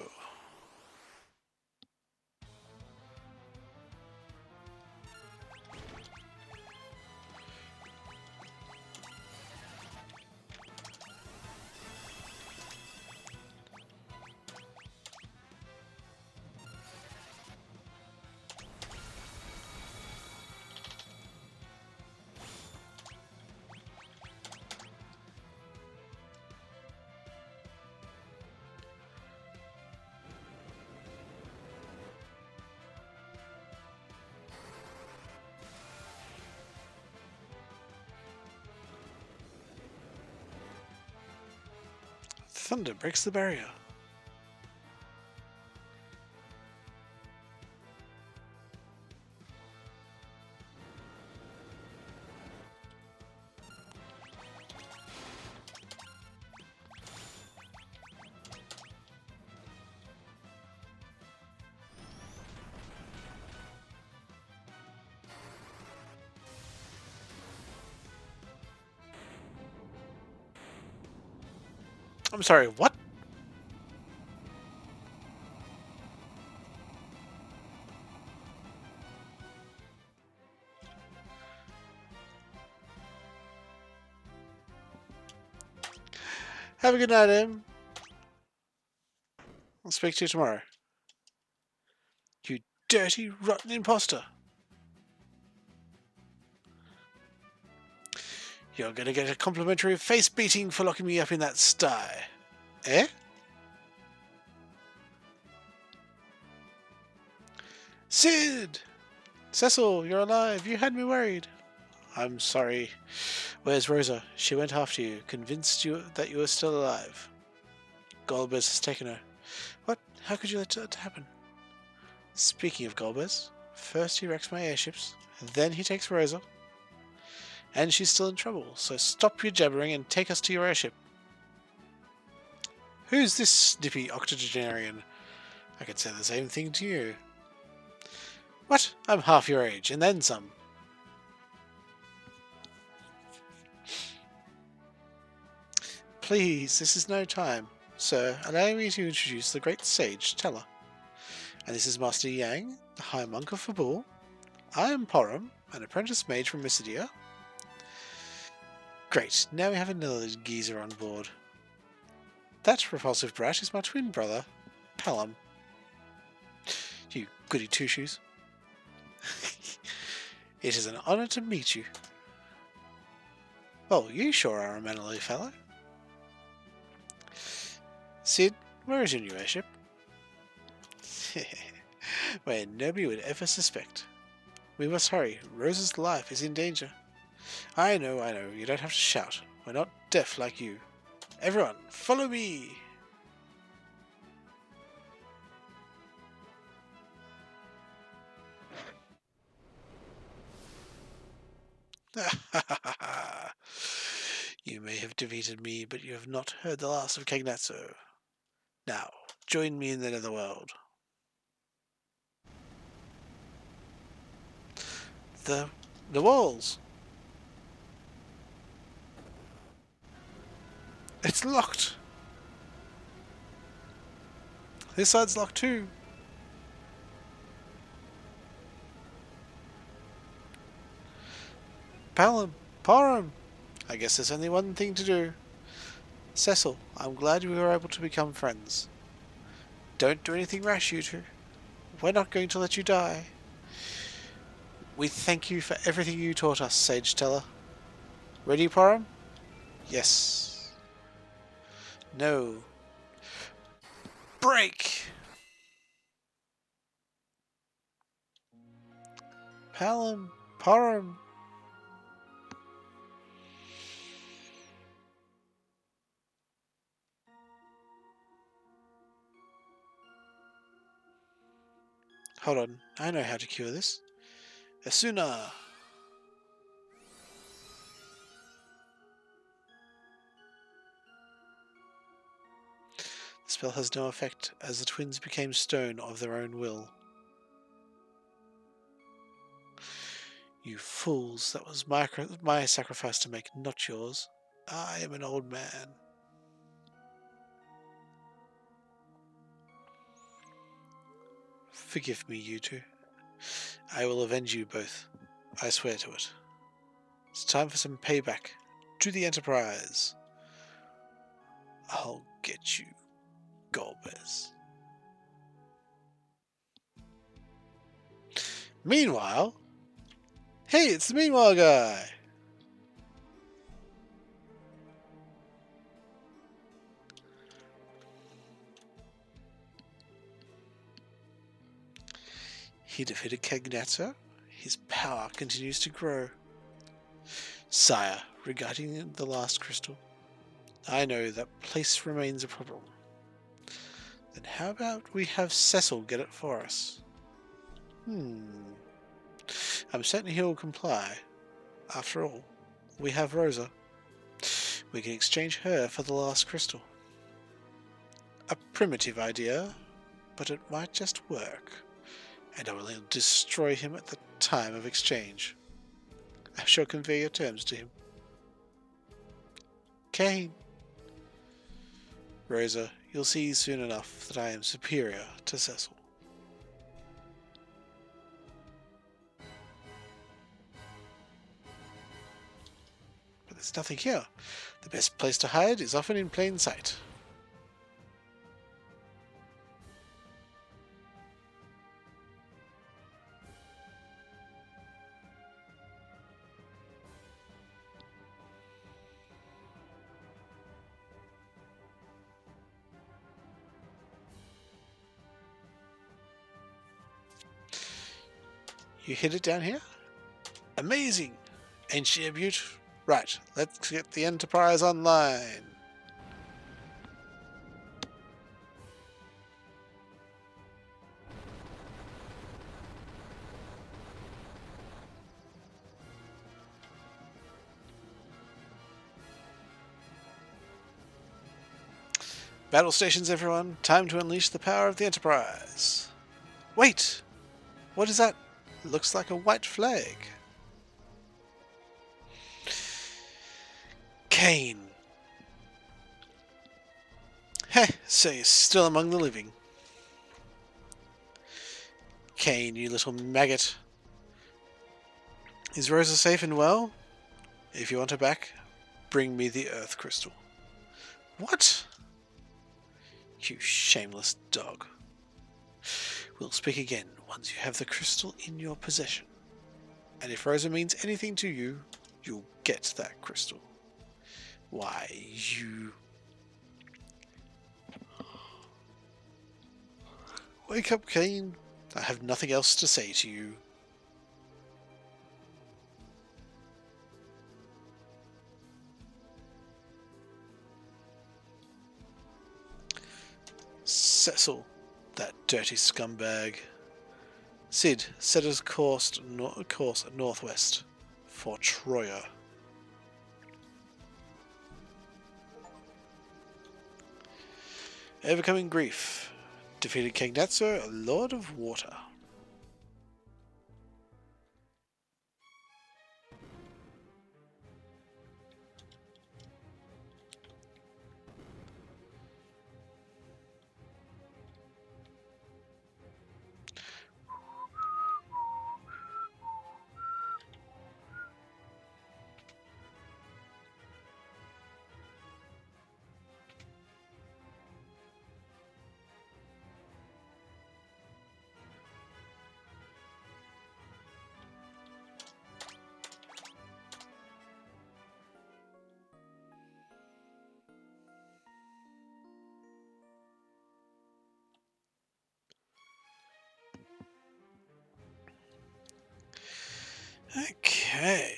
Thunder breaks the barrier. I'm sorry, what? Have a good night, Em. I'll speak to you tomorrow. You dirty, rotten imposter. You're gonna get a complimentary face beating for locking me up in that sty. Eh? Sid! Cecil, you're alive. You had me worried. I'm sorry. Where's Rosa? She went after you, convinced you that you were still alive. Golbez has taken her. What? How could you let that happen? Speaking of Golbez, first he wrecks my airships, then he takes Rosa. And she's still in trouble, so stop your jabbering and take us to your airship. Who's this snippy octogenarian? I could say the same thing to you. What? I'm half your age, and then some. Please, this is no time. Sir, allow me to introduce the great sage Teller. And this is Master Yang, the High Monk of Fabul. I am Porum, an apprentice mage from Mysidia. Great, now we have another geezer on board. That repulsive brat is my twin brother, Pelham. You goody two-shoes. It is an honour to meet you. Well, you sure are a mannerly fellow. Sid, where is your new airship? Where nobody would ever suspect. We must hurry. Rosa's life is in danger. I know, you don't have to shout. We're not deaf like you. Everyone, follow me! You may have defeated me, but you have not heard the last of Cagnazzo. Now, join me in the netherworld. The walls! It's locked! This side's locked too. Palom, Porum. I guess there's only one thing to do. Cecil, I'm glad we were able to become friends. Don't do anything rash, you two. We're not going to let you die. We thank you for everything you taught us, Sage Teller. Ready, Porum? Yes. No. Break! Palom, Porum. Hold on, I know how to cure this. Asuna! The spell has no effect, as the twins became stone of their own will. You fools, that was my sacrifice to make, not yours. I am an old man. Forgive me, you two. I will avenge you both. I swear to it. It's time for some payback. To the Enterprise. I'll get you, Golbez. Meanwhile... Hey, it's the Meanwhile guy! He defeated Cagnazzo. His power continues to grow. Sire, regarding the last crystal, I know that place remains a problem. Then how about we have Cecil get it for us? I'm certain he will comply. After all, we have Rosa. We can exchange her for the last crystal. A primitive idea, but it might just work. And I will destroy him at the time of exchange. I shall convey your terms to him. Kain. Rosa, you'll see soon enough that I am superior to Cecil. But there's nothing here. The best place to hide is often in plain sight. You hid it down here? Amazing! Ain't she a beaut? Right, let's get the Enterprise online. Battle stations, everyone. Time to unleash the power of the Enterprise. Wait! What is that? It looks like a white flag. Kain. Heh, so you're still among the living. Kain, you little maggot. Is Rosa safe and well? If you want her back, bring me the Earth Crystal. What? You shameless dog. We'll speak again once you have the crystal in your possession. And if Rosa means anything to you, you'll get that crystal. Why, you... Wake up, Kain. I have nothing else to say to you. Cecil, that dirty scumbag. Sid, set his course northwest for Troya. Overcoming grief. Defeated Cagnazzo, Lord of Water. Okay.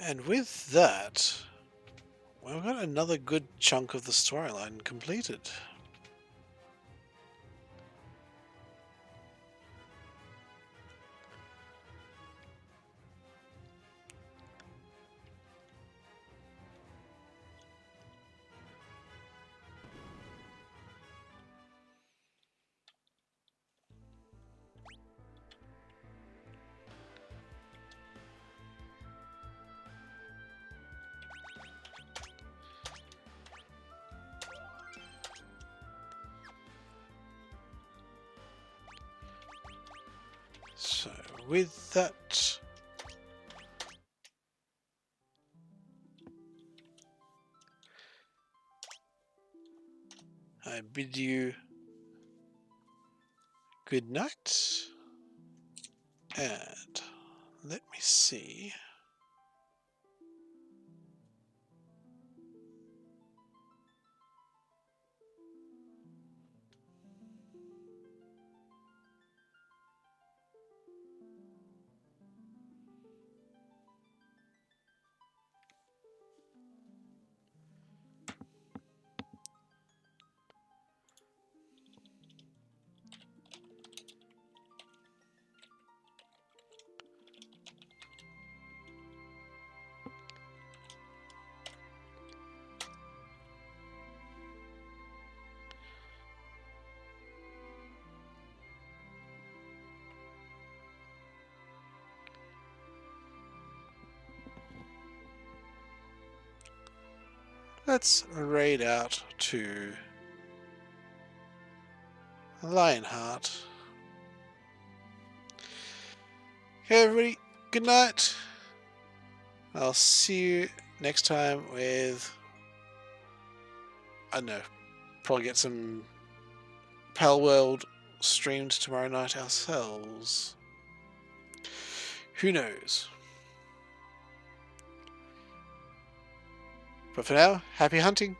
And with that, we've got another good chunk of the storyline completed. So with that, I bid you good night, and let me see. Let's raid out to Lionheart. Okay, everybody, good night. I'll see you next time with, I don't know, probably get some Pal World streamed tomorrow night ourselves. Who knows? But for now, happy hunting.